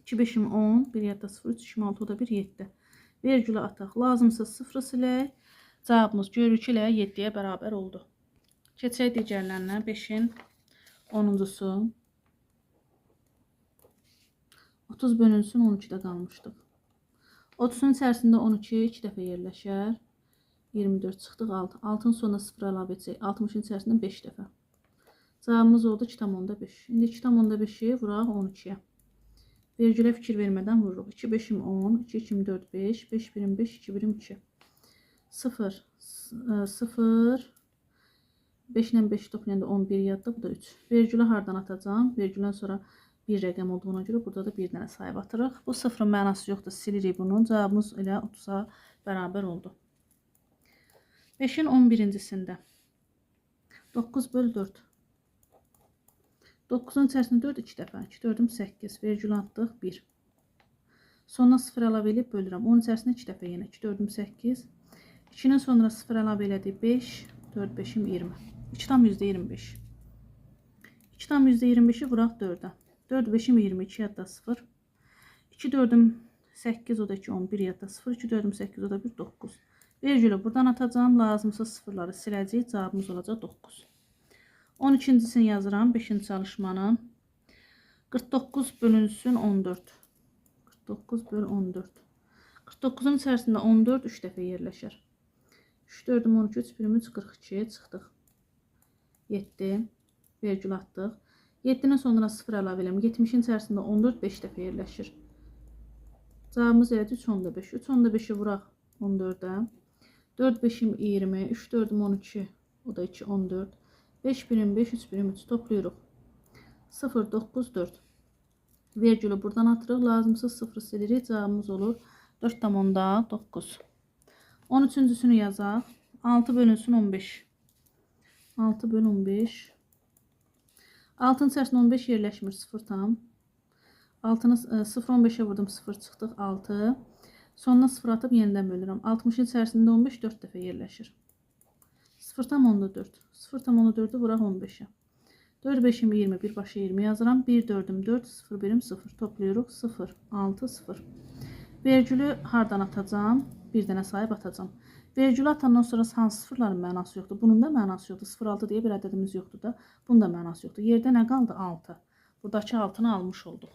2 5'im 10. 1 yadda 0. 3 2 6, o da 1 7. Vergülü ataq. Lazımsa 0'ı silək. Cavabımız görürük ki, 7'yə bərabər oldu. Keçək digərlərinə. 5'in 10-cusu. 30 bölünsün 12'də qalmışdıq. 30'un içərisində 12 2 dəfə yerləşər. 24 çıxdıq 6. 6'ın sonuna 0 əlavə etsək 60'ın içərisində 5 dəfə. Cavabımız oldu 2,5. İndi 2,5'i vuraq 12'yə. Vergülə fikir vermədən vururuq. 2 5'im 10, 2 2'm 4 5, 5 birim 5, 2 birim 2. 0 0 5 ilə 5 toplayanda 11 yadda, bu da 3. Vergülü hardan atacağım? Vergüldən sonra bir rəqəm olduğuna görə burada da bir dənə sayıb atırıq. Bu 0'ın mənası yoxdur, silirik bunu. Cavabımız elə 30'a bərabər oldu. 5'in 11-cisində 9 böl 4. 9'un içərisində 4 2 dəfə. 2 4'üm 8. Vergülü atdıq 1. Sonra 0 əlavə edib bölürəm. 10 içərisində 2 dəfə yenə. 2 4'üm 8. 2'nin sonra 0 əlavə elədik 5. 4 5'im 20. 2,25. 2,25'i vuraq 4'ə. 4 5'im 22 yadda 0. 2 4'üm 8, o da 2 11 yadda 0. 2 4'üm 8, o da 1 9. Vergülü buradan atacağım. Lazımsa sıfırları siləcəyik. Cavabımız olacaq 9. 12-cisini yazıram. 5-ci çalışmanın. 49 bölünsün 14. 49 böl 14. 49'un içərisində 14 3 dəfə yerləşir. 3 4'üm 12, 3 birim 3 42 çıxdıq. 7. Vergül atdıq. 7'nin sonuna 0 əlavə eləmə. 70'in içərisində 14 5 dəfə yerləşir. Cavabımız elədir 3,5. 3,5'i vuraq 14'ə. 4 5'im 20, 3 4'üm 12, o da 2 14. 5 birim 5, 3 birim 3 toplayırıq. 0 9 4. Vergülü buradan atırıq. Lazımsız 0 silirik. Cavabımız olur 4,9. 13-cüsünü yazaq. 6 bölünsün 15. 6 böl 15. 6'nın içərisində 15 yerləşmir. 0 tam. 6'nı 0 15'e vurdum. 0 çıxdıq 6. Sonuna 0 atıb yenidən bölürəm. 60'ın içərisində 15 4 dəfə yerləşir. 0,4. 0,4'ü vuraq 15'e. 4 5'im 20, bir başa 20 yazıram. 1 4'üm 4, 0 birim 0. Toplayırıq 0 6 0. Vergülü hardan atacağım? Bir dənə sayıb atacağım. Vergülü atandan sonra hansı sıfırların mənası yoxdur? Bunun da mənası yoxdur. 0,6 deyə bir ədədimiz yoxdur da. Bunun da mənası yoxdur. Yerdə nə qaldı? 6. Buradakı 6'nı almış olduq.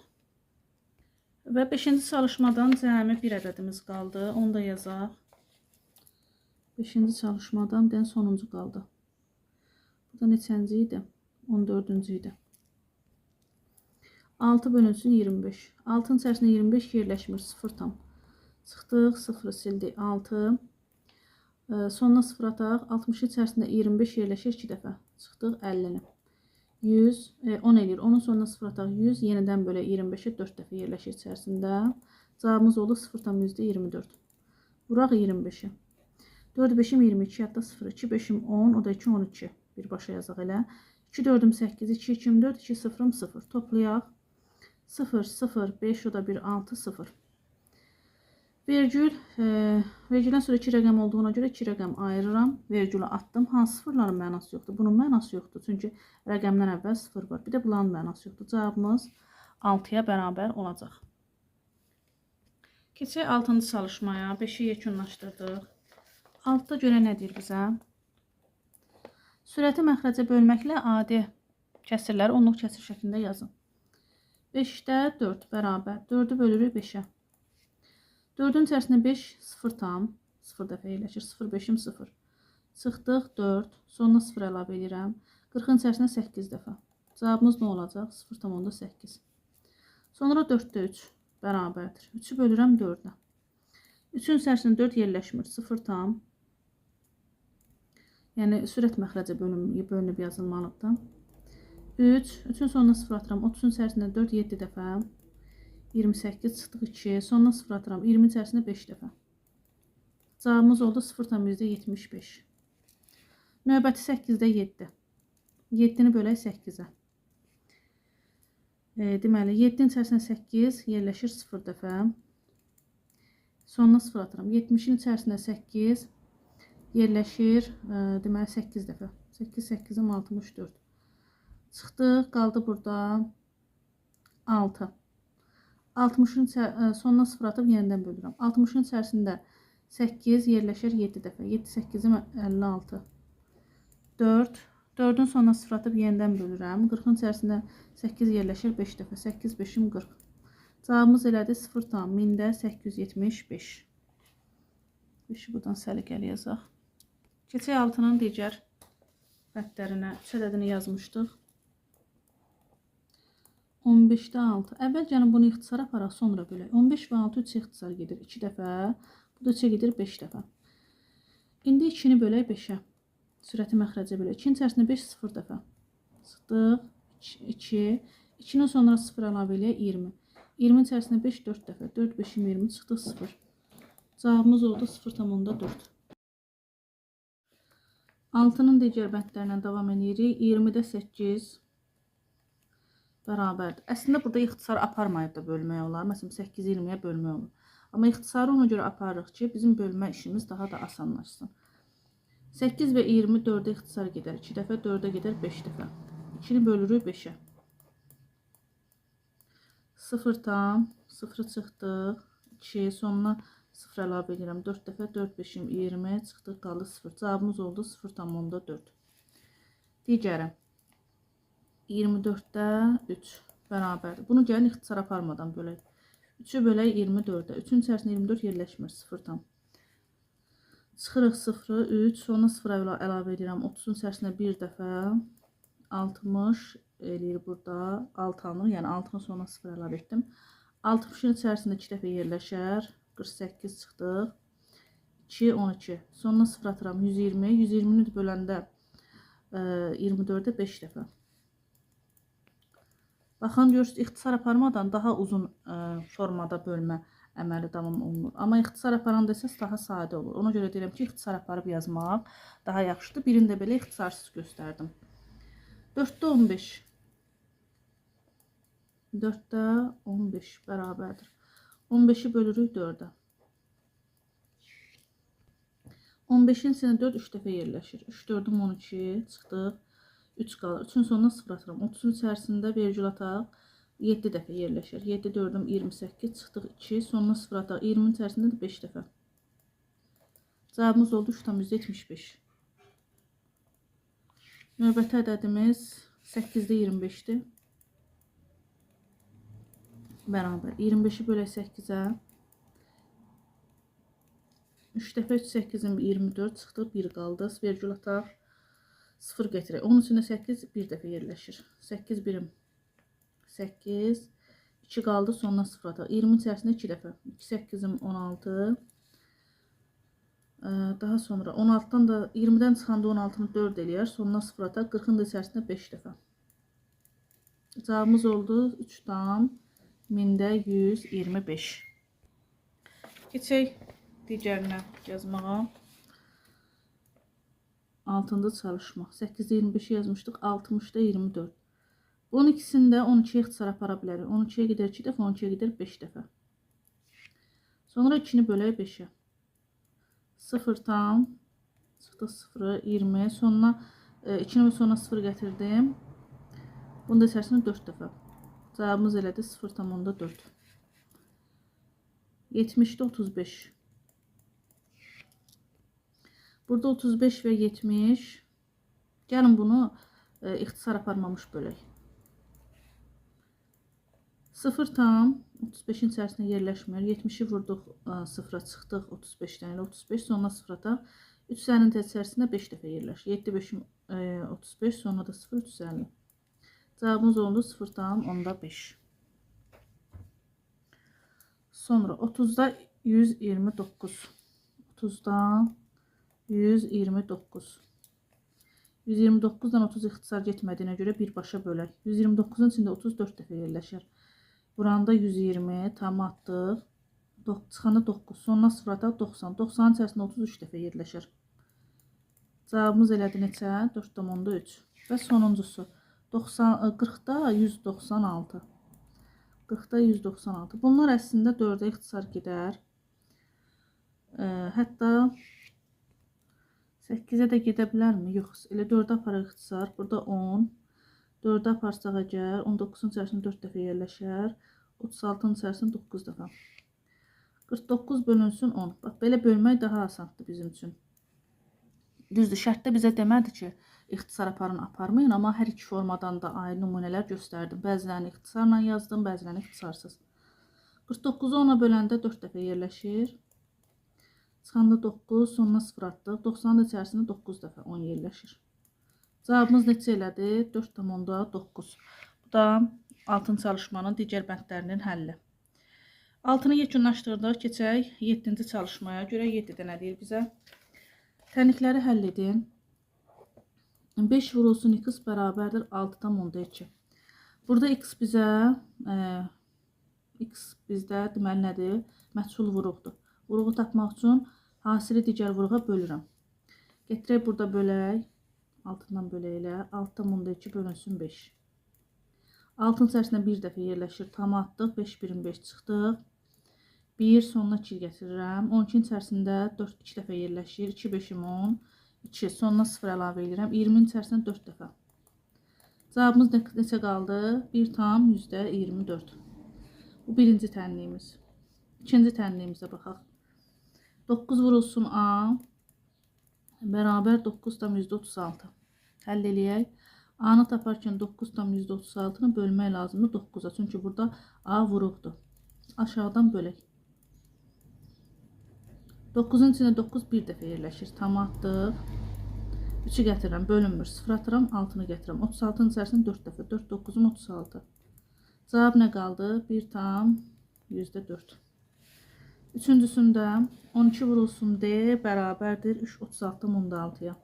Və 5-ci çalışmadan cəmi bir ədədimiz qaldı. Onu da yazaq. 5-ci çalışmadan dən sonuncu qaldı. Bu da neçənci idi? 14-cü idi. 6 bölünsün 25. 6'nın içərisində 25 yerləşmir. 0 tam. Çıxdıq. 0'ı sildik. 6. Sonuna 0 ataq. 60'ın içərisində 25 yerləşir 2 dəfə. Çıxdıq 50'ni. 100, 10 eləyir. Onun sonuna 0 ataq 100. Yenidən belə 25'e 4 dəfə yerləşir içərisində. Cavabımız oldu 0,24. Vuraq 25'i. 4 5'im 22, hatta 0, 2 5'im 10, o da 2 12. Birbaşa yazaq elə. 2 4'üm 8, 2 2'm 4, 2 0'ım 0. Toplayaq. 0 0 5, o da 1 6 0. Vergül, vergüldən sonra 2 rəqəm olduğuna görə 2 rəqəm ayırıram. Vergülü atdım. Hansı sıfırların mənası yoxdur? Bunun mənası yoxdur. Çünki rəqəmdən əvvəl 0 var. Bir də bunların mənası yoxdur. Cavabımız 6'ya bərabər olacaq. Keçək 6-cı çalışmaya. 5'i yekunlaşdırdıq. 6'da görə nə deyir bizə? Sürəti məxrəcə bölməklə adi kəsirləri onluq kəsir şəklində yazın. 5'də 4 bərabər. 4'ü bölürük 5'ə. 4'ün içərisində 5 0 tam. 0 dəfə yerləşir. 0 5'im 0. Çıxdıq 4. Sonuna 0 əlavə edirəm. 40'ın içərisində 8 dəfə. Cavabımız nə olacaq? 0,8. Sonra 4'də 3 bərabərdir. 3'ü bölürəm 4'ə. 3'ün içərisində 4 yerləşmir. 0 tam. Yəni sürət məxrəcə bölünüb yazılmalıdır. 3'ün sonuna 0 atıram. 30'un içərisində 4 7 dəfə. 28 çıxdıq 2. Sonuna 0 atıram. 20 içərisində 5 dəfə. Cavabımız oldu 0,75. Növbəti 8'də 7. 7'ni bölək 8'ə. Deməli 7'nin içərisində 8 yerləşir 0 dəfə. Sonuna 0 atıram. 70'in içərisində 8 yerləşir deməli 8 dəfə. 8 8'im 64. Çıxdıq, qaldı burada 6. 60'ın sonuna 0 atıb yenidən bölürəm. 60'ın içərisində 8 yerləşir 7 dəfə. 7 8'im 56. 4. 4'ün sonuna 0 atıb yenidən bölürəm. 40'ın içərisində 8 yerləşir 5 dəfə. 8 5'im 40. Cavabımız elədi 0,875. 5'i buradan səliqəli yazaq. Keçək 6'nın digər xəttlərinə 3 ədədini yazmışdıq. 15'də 6. Əvvəlcə bunu ixtisara aparaq, sonra bölək. 15 və 6 3 ixtisar gedir 2 dəfə. Bu da 3'ə gedir 5 dəfə. İndi 2'ni bölək 5'ə. Sürəti məxrəcə bölək. 2'nin içərisində 5 0 dəfə. Çıxdıq 2. 2'nin sonra 0 əlavə eləyək 20. 20'nin içərisində 5 4 dəfə. 4 5'im 20 çıxdıq 0. Cavabımız oldu 0,4. 6'nın digər bəndlərinə davam edirik. 20'də 8 bərabərdir. Əslində burada ixtisar aparmayıb da bölmək olar. Məsələn 8 20'yə bölmək olur. Amma ixtisarı ona görə aparırıq ki, bizim bölmə işimiz daha da asanlaşsın. 8 və 20 4'ə ixtisar gedər. 2 dəfə 4'ə gedər 5 dəfə. 2'ni bölürük 5'ə. 0 tam 0 çıxdıq. 2 sonuna 0 əlavə edirəm. 4 dəfə 4 5'im 20 çıxdıq qaldı 0. Cavabımız oldu 0,4. Digəri 24'də 3 bərabərdir. Bunu gəlin ixtisar aparmadan bölək. 3'ü bölək 24'də. 3'ün içərisində 24 yerləşmir. 0 tam. Çıxırıq 0'ı 3. Sonra 0 əlavə edirəm. 30'un içərisində 1 dəfə. 60 eləyir burada. 6 alınır. Yəni 6'nın sonuna 0 əlavə etdim. 60'ın içərisində 2 dəfə yerləşər. 48 çıxdıq. 2 12. Sonuna 0 atıram. 120. 120'ni böləndə 24'də 5 dəfə. Baxın, görürsünüz, ixtisar aparmadan daha uzun formada bölmə əməli davam olunur. Amma ixtisar aparanda isə daha sadə olur. Ona görə deyirəm ki, ixtisar aparıb yazmaq daha yaxşıdır. Birini də belə ixtisarsız göstərdim. 4'də 15. 4'də 15 bərabərdir. 15'i bölürük 4'ə. 15'in içində 4 3 dəfə yerləşir. 3 4'üm 12 çıxdıq. 3 qalır. 3'ün sonuna 0 atıram. 30'un içərisində vergül ataq. 7 dəfə yerləşir. 7 4'üm 28 çıxdıq 2. Sonuna 0 ataq. 20'nin içərisində də 5 dəfə. Cavabımız oldu 3,75. Növbəti ədədimiz 8'də 25'dir. Bərabər. 25'i bölək 8'ə. 3 dəfə 3 8'im 24 çıxdıq. 1 qaldı. Vergül ataq. 0 gətirək. Onun içində 8 bir dəfə yerləşir. 8 birim 8. 2 qaldı, sonuna 0 ataq. 20 içərisində 2 dəfə. 2 8-im 16. Daha sonra 16-dan da 20-dən çıxanda 16-nı 4 eləyər. Sonuna 0 ataq. 40-ın da içərisində 5 dəfə. Cavabımız oldu 3 tam 1000-də 125. Keçək digərinə yazmağa. 6-cı çalışma. 8-də 25 yazmışdıq. 60-da 24. Bunun ikisini də 12-yə ixtisar apara bilərik. 12-yə gedər 2 dəfə, 12-yə gedər 5 dəfə. Sonra 2-ni bölək 5-ə. 0 tam, çıxdı 0, 20. Sonuna 2-nin sonuna 0 gətirdim. Bunun da içərisində 4 dəfə. Cavabımız elədi 0,4. 70'də 35. Burada 35 və 70. Gəlin bunu ixtisar aparmamış bölək. 0 tam 35-in içərisində yerləşmir. 70'i vurduq 0'a çıxdıq 35-dən elə 35 sonuna 0 ataq. 350'nin içərisində 5 dəfə yerləşir. 7 5 35 sonra da 0 350. Cavabımız oldu 0 tam 10'da 5. Sonra 30'da 129. 30'da 129. 129'dan 30 ixtisar getmədiyinə görə birbaşa bölək. 129'un içində 34 dəfə yerləşir. Buranda 120 tam atdıq. Çıxanda 9. Sonuna 0 ataq 90. 90'ın içərisində 33 dəfə yerləşir. Cavabımız elədi neçə? 4,3. Və sonuncusu 40'da 196. 40'da 196. Bunlar əslində 4'ə ixtisar gedər. Hətta 8'ə də gedə bilərmi? Yox. Elə 4'ə aparaq ixtisar. Burada 10. 4'ə aparsaq əgər 19'un içərisində 4 dəfə yerləşər. 36'nın içərisində 9 dəfə. 49 bölünsün 10. Bax, belə bölmək daha asandır bizim üçün. Düzdür, şərtdə bizə demədi ki, ixtisar aparın, aparmayın. Amma hər iki formadan da ayrı nümunələr göstərdim. Bəzilərini ixtisarla yazdım, bəzilərini ixtisarsız. 49'u 10'a böləndə 4 dəfə yerləşir. Çıxanda 9, sonuna 0 atdıq. 90'ın içərisində 9 dəfə 10 yerləşir. Cavabımız neçə elədi? 4,9. Bu da 6-cı çalışmanın digər bəndlərinin həlli. 6-nı yekunlaşdırdıq. Keçək 7-ci çalışmaya. Görə 7-də nə deyir bizə? Tənlikləri həll edin. 5 vurulsun x bərabərdir 6,2. Burada x bizdə deməli nədir? Məchul vuruqdur. Vuruğu tapmaq üçün hasili digər vuruğa bölürəm. Getirək burada bölək. 6-dan bölək elə. 6,2 bölünsün 5. 6'ın içərisində bir dəfə yerləşir. Tam atdıq. 5 birin 5 çıxdıq. 1 sonuna 2 gətirirəm. 12'in içərisində 2 dəfə yerləşir. 2 5'im 10. 2 sonuna 0 əlavə edirəm. 20'in içərisində 4 dəfə. Cavabımız neçə qaldı? 1,24. Bu birinci tənliyimiz. İkinci tənliyimizə baxaq. 9 vurulsun A bərabər 9,36. Həll eləyək. A-nı taparkən 9,36'nı bölmək lazımdır 9'a. Çünki burada A vuruqdur. Aşağıdan bölək. 9'un içində 9 bir dəfə yerləşir. Tam atdıq. 3'ü gətirirəm, bölünmür. 0 atıram, 6'nı gətirirəm. 36'nın içərisində 4 dəfə. 4 9'um 36. Cavab nə qaldı? 1,4. Üçüncüsündə 12 vurulsun D bərabərdir 36,6'ya.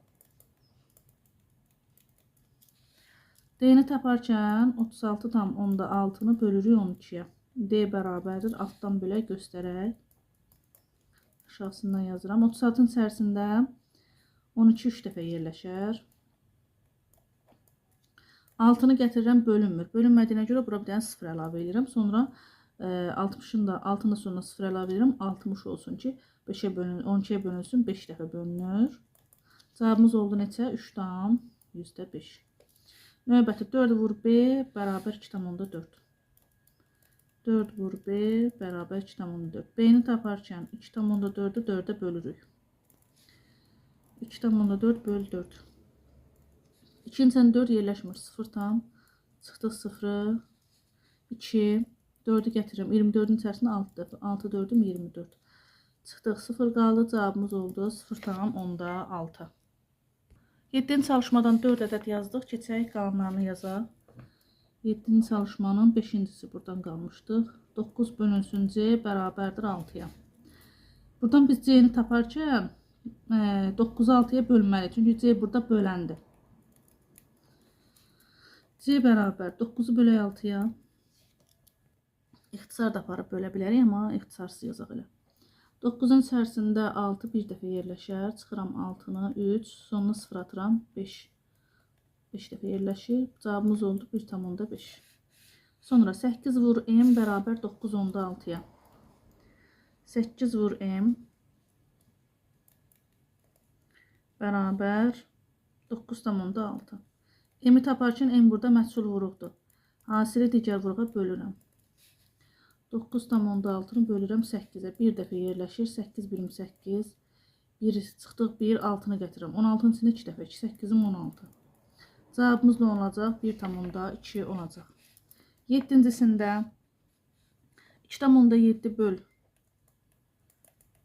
D-ni taparkən 36,6'nı bölürük 12'yə. D bərabərdir. Altdan bölək göstərək. Aşağısından yazıram. 36'ın içərisində 12 3 dəfə yerləşər. 6'nı gətirirəm, bölünmür. Bölünmədiyinə görə bura bir dənə 0 əlavə edirəm. Sonra 60'ın da 6'ın da sonuna 0 əlavə edirəm. 60 olsun ki 12'yə bölünsün 5 dəfə bölünür. Cavabımız oldu neçə? 3,5. Növbəti 4 vur B bərabər 2,4. 4 vur B bərabər 2,4. B-ni taparkən 2,4'ü 4'ə bölürük. 2,4 böl 4. 2'nin içərisində 4 yerləşmir. 0 tam. Çıxdıq 0. 2. 4'ü gətirirəm. 24'ün içərisində 6 dəfə. 6 4'üm 24. Çıxdıq 0 qaldı. Cavabımız oldu 0,6. 7-ci çalışmadan 4 ədəd yazdıq. Keçək qalanlarını yazaq. 7-ci çalışmanın 5-incisi buradan qalmışdıq. 9 bölünsün C bərabərdir 6-ya. Buradan biz C'ni taparkən 9-u 6-ya bölməliyik. Çünki C burada böləndir. C bərabər 9-u bölək 6-ya. İxtisar da aparıb bölə bilərik, amma ixtisarsız yazaq elə. 9-un içərisində 6 bir dəfə yerləşər. Çıxıram 6-nı 3, sonunu 0 atıram 5. 5 dəfə yerləşir. Cavabımız oldu 1,5. Sonra 8 vur M bərabər 9 onda 6-ya. 8 vur M bərabər 9,6. M-i taparkən M burada məhsul vuruqdur. Hasili digər vuruğa bölürəm. 9,6-nı bölürəm 8-ə. Bir dəfə yerləşir. 8 birim 8. 1 çıxdıq 1, 6-nı gətirirəm. 16-nın içində 2 dəfə. 2, 8-im 16. Cavabımız ne olacaq? 1,2 olacaq. 7-cisində 2,7 böl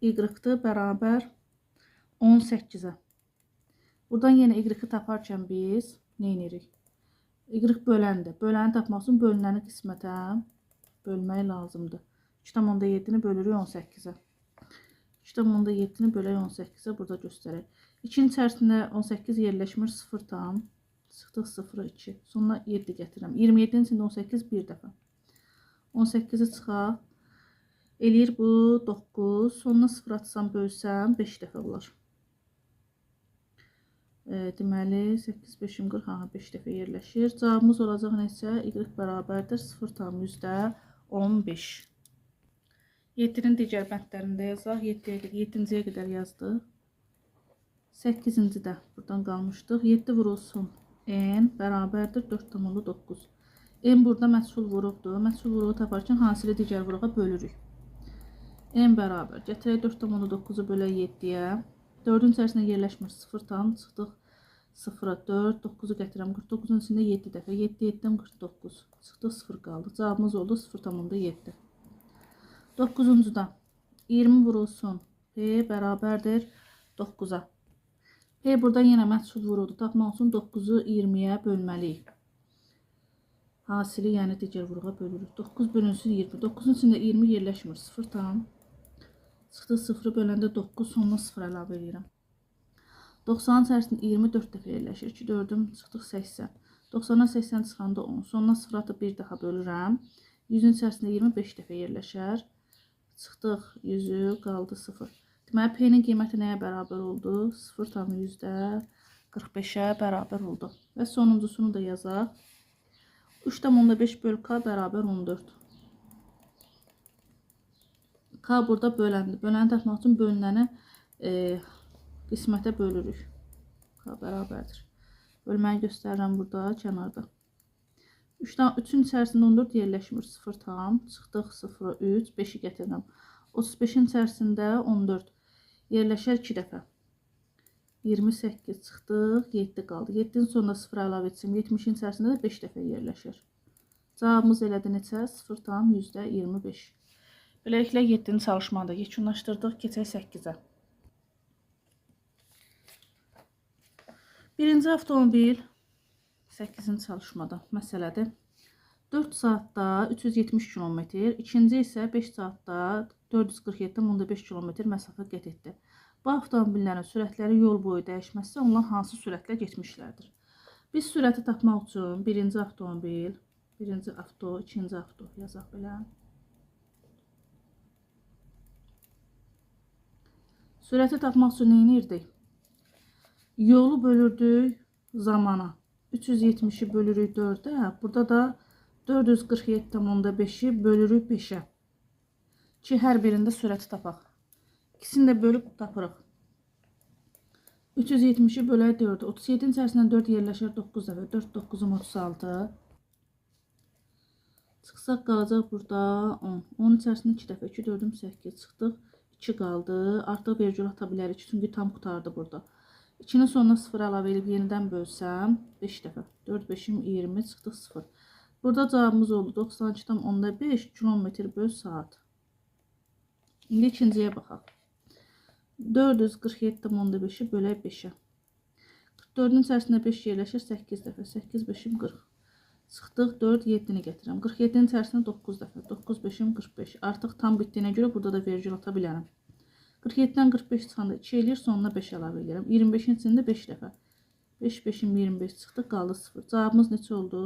Y-dır bərabər 18-ə. Buradan yenə Y-i taparkən biz nə edirik? Y böləndir. Böləni tapmaq üçün bölünəni qismətə bölmək lazımdır. 2,7-ni bölürük 18-ə. 2,7-ni bölək 18-ə burada göstərək. 2-nin içərisində 18 yerləşmir 0 tam. Çıxdıq 0, 2. Sonra 7 gətirirəm. 27-nin içində 18 bir dəfə. 18-i çıxaq. Eləyir bu 9. Sonuna 0 atsam bölsəm 5 dəfə olar. Deməli 8, 5, 40, 5 dəfə yerləşir. Cavabımız olacaq neçə? Y bərabərdir 0,15. 7-nin digər bəndlərində yazaq. 7-ciyə qədər yazdıq. 8-ci də buradan qalmışdıq. 7 vurulsun N bərabərdir 4,9. N burada məhsul vuruqdur. Məhsul vuruğu taparkən hasili digər vuruğa bölürük. N bərabər. Gətirək 4,9-u bölək 7-yə. 4-ün içərisində yerləşmir 0 tam. Çıxdıq 0-a 4. 9-u gətirəm 49-un içində 7 dəfə. 7, 7-dən 49. Çıxdıq 0 qaldı. Cavabımız oldu 0,7. 9-da 20 vurulsun P bərabərdir 9-a. P burada yenə məhsul vuruqdur. Tapmaq üçün 9-u 20-yə bölməliyik. Hasili yəni digər vuruğa bölürük. 9 bölünsün 20. 9-un içində 20 yerləşmir 0 tam. Çıxdı 0-ı böləndə 9, sonuna 0 əlavə edirəm. 90-ın içərisində 24 dəfə yerləşir. 2, 4-üm çıxdıq 80. 90-dan 80 çıxanda 10. Sonuna 0 atıb bir daha bölürəm. 100-ün içərisində 25 dəfə yerləşər. Çıxdıq 100-ü, qaldı 0. Deməli, P-nin qiyməti nəyə bərabər oldu? 0,45-ə bərabər oldu. Və sonuncusunu da yazaq. 3,5 böl K bərabər 14. K burada böləndir. Böləni tapmaq üçün bölünəni qismətə bölürük. K bərabərdir. Bölməni göstərirəm burada, kənarda. 3-ün içərisində 14 yerləşmir 0 tam. Çıxdıq 0-a 3, 5-i gətirəm. 35-in içərisində 14 yerləşər 2 dəfə. 28 çıxdıq, 7 qaldı. 7-nin sonunda 0 əlavə etsəm, 70-in içərisində də 5 dəfə yerləşir. Cavabımız elədi neçə? 0,25. Beləliklə 7-ci çalışmada yekunlaşdırdıq. Keçək 8-ə. Birinci avtomobil 8-ci çalışmada məsələdir. 4 saatda 370 km, ikinci isə 5 saatda 447,5 km məsafə qət etdi. Bu avtomobillərin sürətləri yol boyu dəyişməzsə, onlar hansı sürətlə getmişlərdir? Biz sürəti tapmaq üçün birinci avtomobil, birinci avto, ikinci avto yazaq belə. Sürəti tapmaq üçün nə edirdik? Yolu bölürdük zamana. 370-i bölürük 4-ə. Burada da 447,5-i bölürük 5-ə. Ki, hər birində sürəti tapaq. İkisini də bölüb tapırıq. 370-i bölək 4. 37-in içərisindən 4 yerləşir 9 dəfə. 4, 9-um 36. Çıxsaq qalacaq burada 10. 10-un içərisində 2 dəfə. 2, 4-üm 8. Çıxdıq. 2 qaldı. Artıq vergül ata bilərik. Çünki tam qutardı burada. 2-nin sonuna 0 əlavə edib yenidən bölsəm 5 dəfə. 4, 5-im 20. Çıxdıq 0. Burada cavabımız oldu 92,5 km böl saat. İndi ikinciyə baxaq. 447,5-i bölək 5-ə. 44-ün içərisində 5 yerləşir 8 dəfə. 8, 5-im 40. Çıxdıq 4, 7-ni gətirəm. 47-nin içərisində 9 dəfə. 9, 5-im 45. Artıq tam bitdiyinə görə burada da vergül ata bilərəm. 47-dən 45 çıxanda 2 eləyir, sonuna 5 əlavə edirəm. 25-in içində 5 dəfə. 5, 5-im 25 çıxdı, qaldı 0. Cavabımız neçə oldu?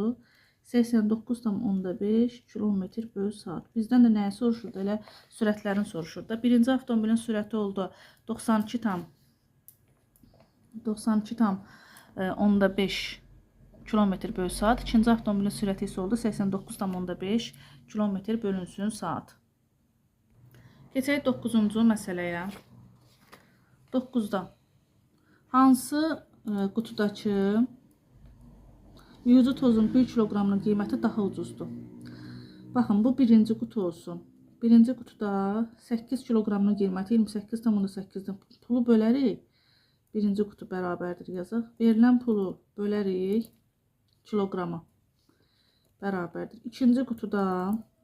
89,5 km/saat. Bizdən də nəyi soruşurdu? Elə sürətlərini soruşurdu da. Birinci avtomobilin sürəti oldu 92,5 km/saat. İkinci avtomobilin sürəti isə oldu 89,5 km/saat. Keçək 9-cu məsələyə. 9-da hansı qutudakı yuyucu tozun 1 kiloqramının qiyməti daha ucuzdur? Baxın, bu birinci qutu olsun. Birinci qutuda 8 kiloqramının qiyməti 28,8-dir. Pulu bölərik. Birinci qutu bərabərdir yazaq. Verilən pulu bölərik kiloqrama. Bərabərdir. İkinci qutuda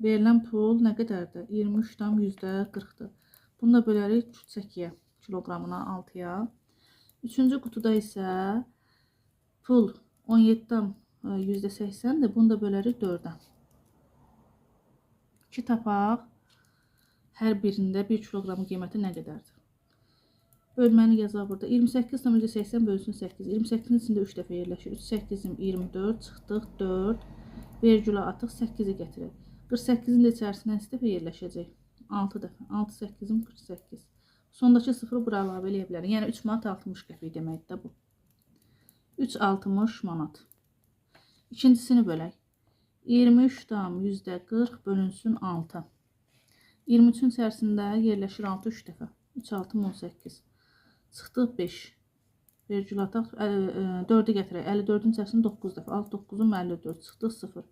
verilən pul nə qədərdir? 23,40-dır. Bunu da bölərik küçəkiyə, kiloqramına 6-ya. Üçüncü qutuda isə pul 17,80-dir. Bunu da bölərik 4-ə. 2 tapaq. Hər birində 1 kiloqramın qiyməti nə qədərdir? Bölməni yazaq burada. 28,80 bölünsün 8. 28-in içində 3 dəfə yerləşir. 3, 8-im 24, çıxdıq 4. Vergülə atıq 8-i gətirək. 48-in də içərisində neçə dəfə yerləşəcək? 6 dəfə. 6, 8-im 48. Sondakı 0-ı bura əlavə eləyə bilərik. Yəni 3 manat 60 qəpik deməkdir də bu. 3,60 manat. İkincisini bölək. 23,40 bölünsün 6. 23-ün içərisində yerləşir 6 3 dəfə. 3, 6, 18. Çıxdıq 5. Vergül ataq 4-ü gətirək. 54-ün içərisində 9 dəfə. 6, 9-um 54. Çıxdıq 0.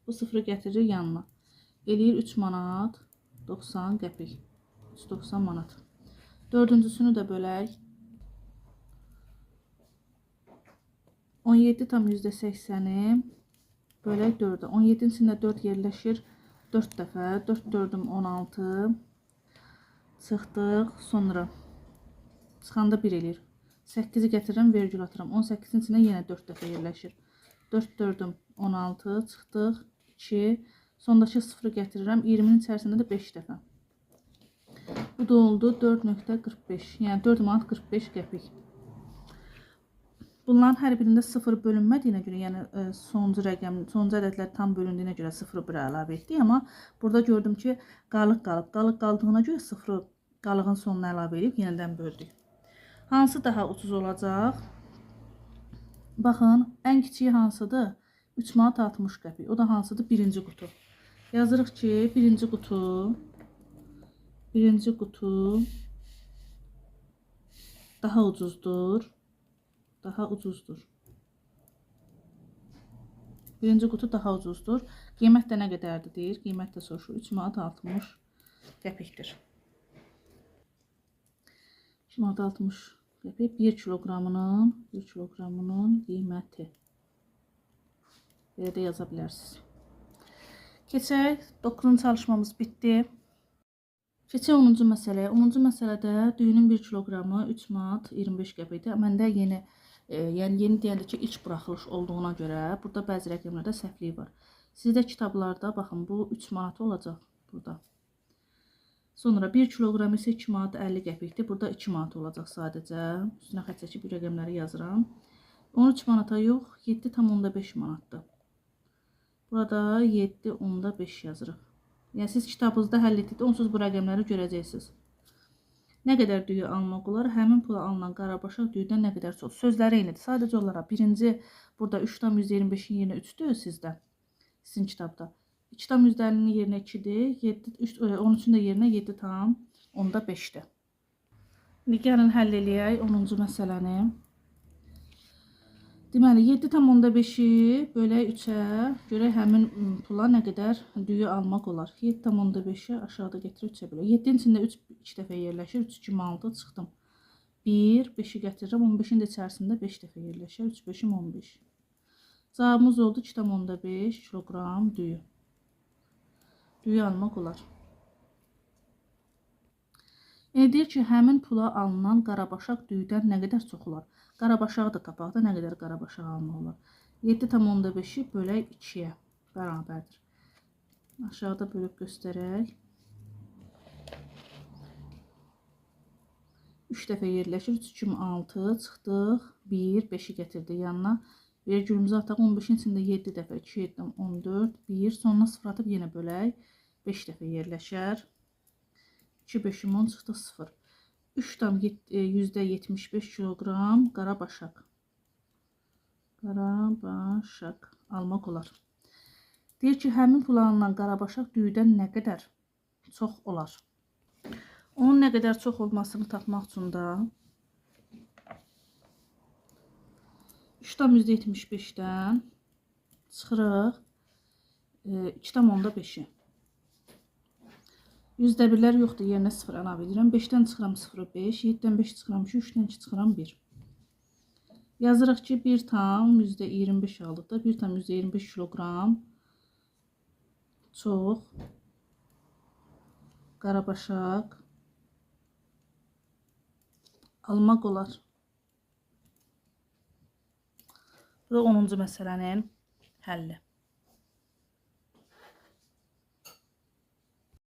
Bu 0-ı gətirir yanına. Eləyir 3 manat 90 qəpik. 390 manat. Dördüncüsünü də bölək. 17,80-i bölək 4-ə. 17-in içində 4 yerləşir 4 dəfə. 4, 4-üm 16. Çıxdıq. Sonra çıxanda 1 eləyir. 8-i gətirirəm, vergül atıram. 18-in içində yenə 4 dəfə yerləşir. 4, 4-üm 16. Çıxdıq. 2. Sondakı 0-ı gətirirəm. 20-nin içərisində də 5 dəfə. Bu da oldu 4,45. Yəni 4 manat 45 qəpik. Bunların hər birində 0 bölünmədiyinə görə, yəni sonuncu rəqəm, sonuncu ədədlər tam bölündüyünə görə 0-ı bura əlavə etdik. Amma burada gördüm ki, qalıq qalıb. Qalıq qaldığına görə 0-ı qalığın sonuna əlavə edib yenidən böldük. Hansı daha ucuz olacaq? Baxın, ən kiçiyi hansıdır? 3 manat 60 qəpik. O da hansıdır? Birinci qutu. Yazırıq ki, birinci qutu daha ucuzdur. Birinci qutu daha ucuzdur. Qiymət də nə qədərdir deyir? Qiymət də soruşur. 3 manat 60 qəpikdir. 3 manat 60 qəpik 1 kiloqramının qiyməti. Belə də yaza bilərsiniz. Keçək, 9-cu çalışmamız bitdi. Keçək 10-cu məsələyə. 10-cu məsələdə düyünün 1 kiloqramı 3 manat 25 qəpikdir. Məndə yeni deyəndə ki, ilk buraxılış olduğuna görə burada bəzi rəqəmlərdə səhvlik var. Sizdə kitablarda baxın, bu 3 manat olacaq burada. Sonra 1 kiloqram isə 2 manat 50 qəpikdir. Burada 2 manat olacaq sadəcə. Üstünə xətt çəkib bu rəqəmləri yazıram. 13 manata yox, 7,5 manatdır. Burada 7,5 yazırıq. Yəni siz kitabınızda həll etdikdə onsuz bu rəqəmləri görəcəksiniz. Nə qədər düyü almaq olar? Həmin pula alınan qarabaşaq düyüdən nə qədər çox? Sözləri eynidir. Sadəcə olaraq birinci burada 3,125-in yerinə 3-dür sizdə. Sizin kitabda. 2,50-nin yerinə 2-dir. 13-ün də yerinə 7,5-dir. İndi gəlin həll eləyək 10-cu məsələni. Deməli 7,5-i bölək 3-ə görək həmin pula nə qədər düyü almaq olar. 7,5-i aşağıda gətirib 3-ə bölək. 7-in içində 3 2 dəfə yerləşir. 3, 2, 6 çıxdım. 1, 5-i gətirirəm. 15-in də içərisində 5 dəfə yerləşir. 3, 5-im 15. Cavabımız oldu 2,5 kiloqram düyü. Düyü almaq olar. Deyir ki, həmin pula alınan qarabaşaq düyüdən nə qədər çox olar? Qarabaşağı da tapaq da nə qədər qarabaşaq almaq olar. 7,5-i bölək 2-yə. bərabərdir. Aşağıda bölüb göstərək. 3 dəfə yerləşir. 3 kimi 6 çıxdıq. 1, 5-i gətirdi yanına. Vergülümüzü ataq. 15-in içində 7 dəfə. 2, 7, 14, 1. Sonuna 0 atıb yenə bölək. 5 dəfə yerləşər. 2, 5-im 10 çıxdı 0. 3 tam %75 kiloqram qarabaşaq. Qarabaşaq almaq olar. Deyir ki, həmin pula alınan qarabaşaq düyüdən nə qədər çox olar? Onun nə qədər çox olmasını tapmaq üçün da 3,75-dən çıxırıq 2,5-i. Yüzdə birlər yoxdur, yerinə 0 əlavə edirəm. 5-dən çıxıram 0,5, 7-dən 5 çıxıram 2, 3-dən 2 çıxıram 1. Yazırıq ki, 1 tam %25 aldıqda 1 tam %25 kiloqram çox qarabaşaq almaq olar. Bu da 10-cu məsələnin həlli.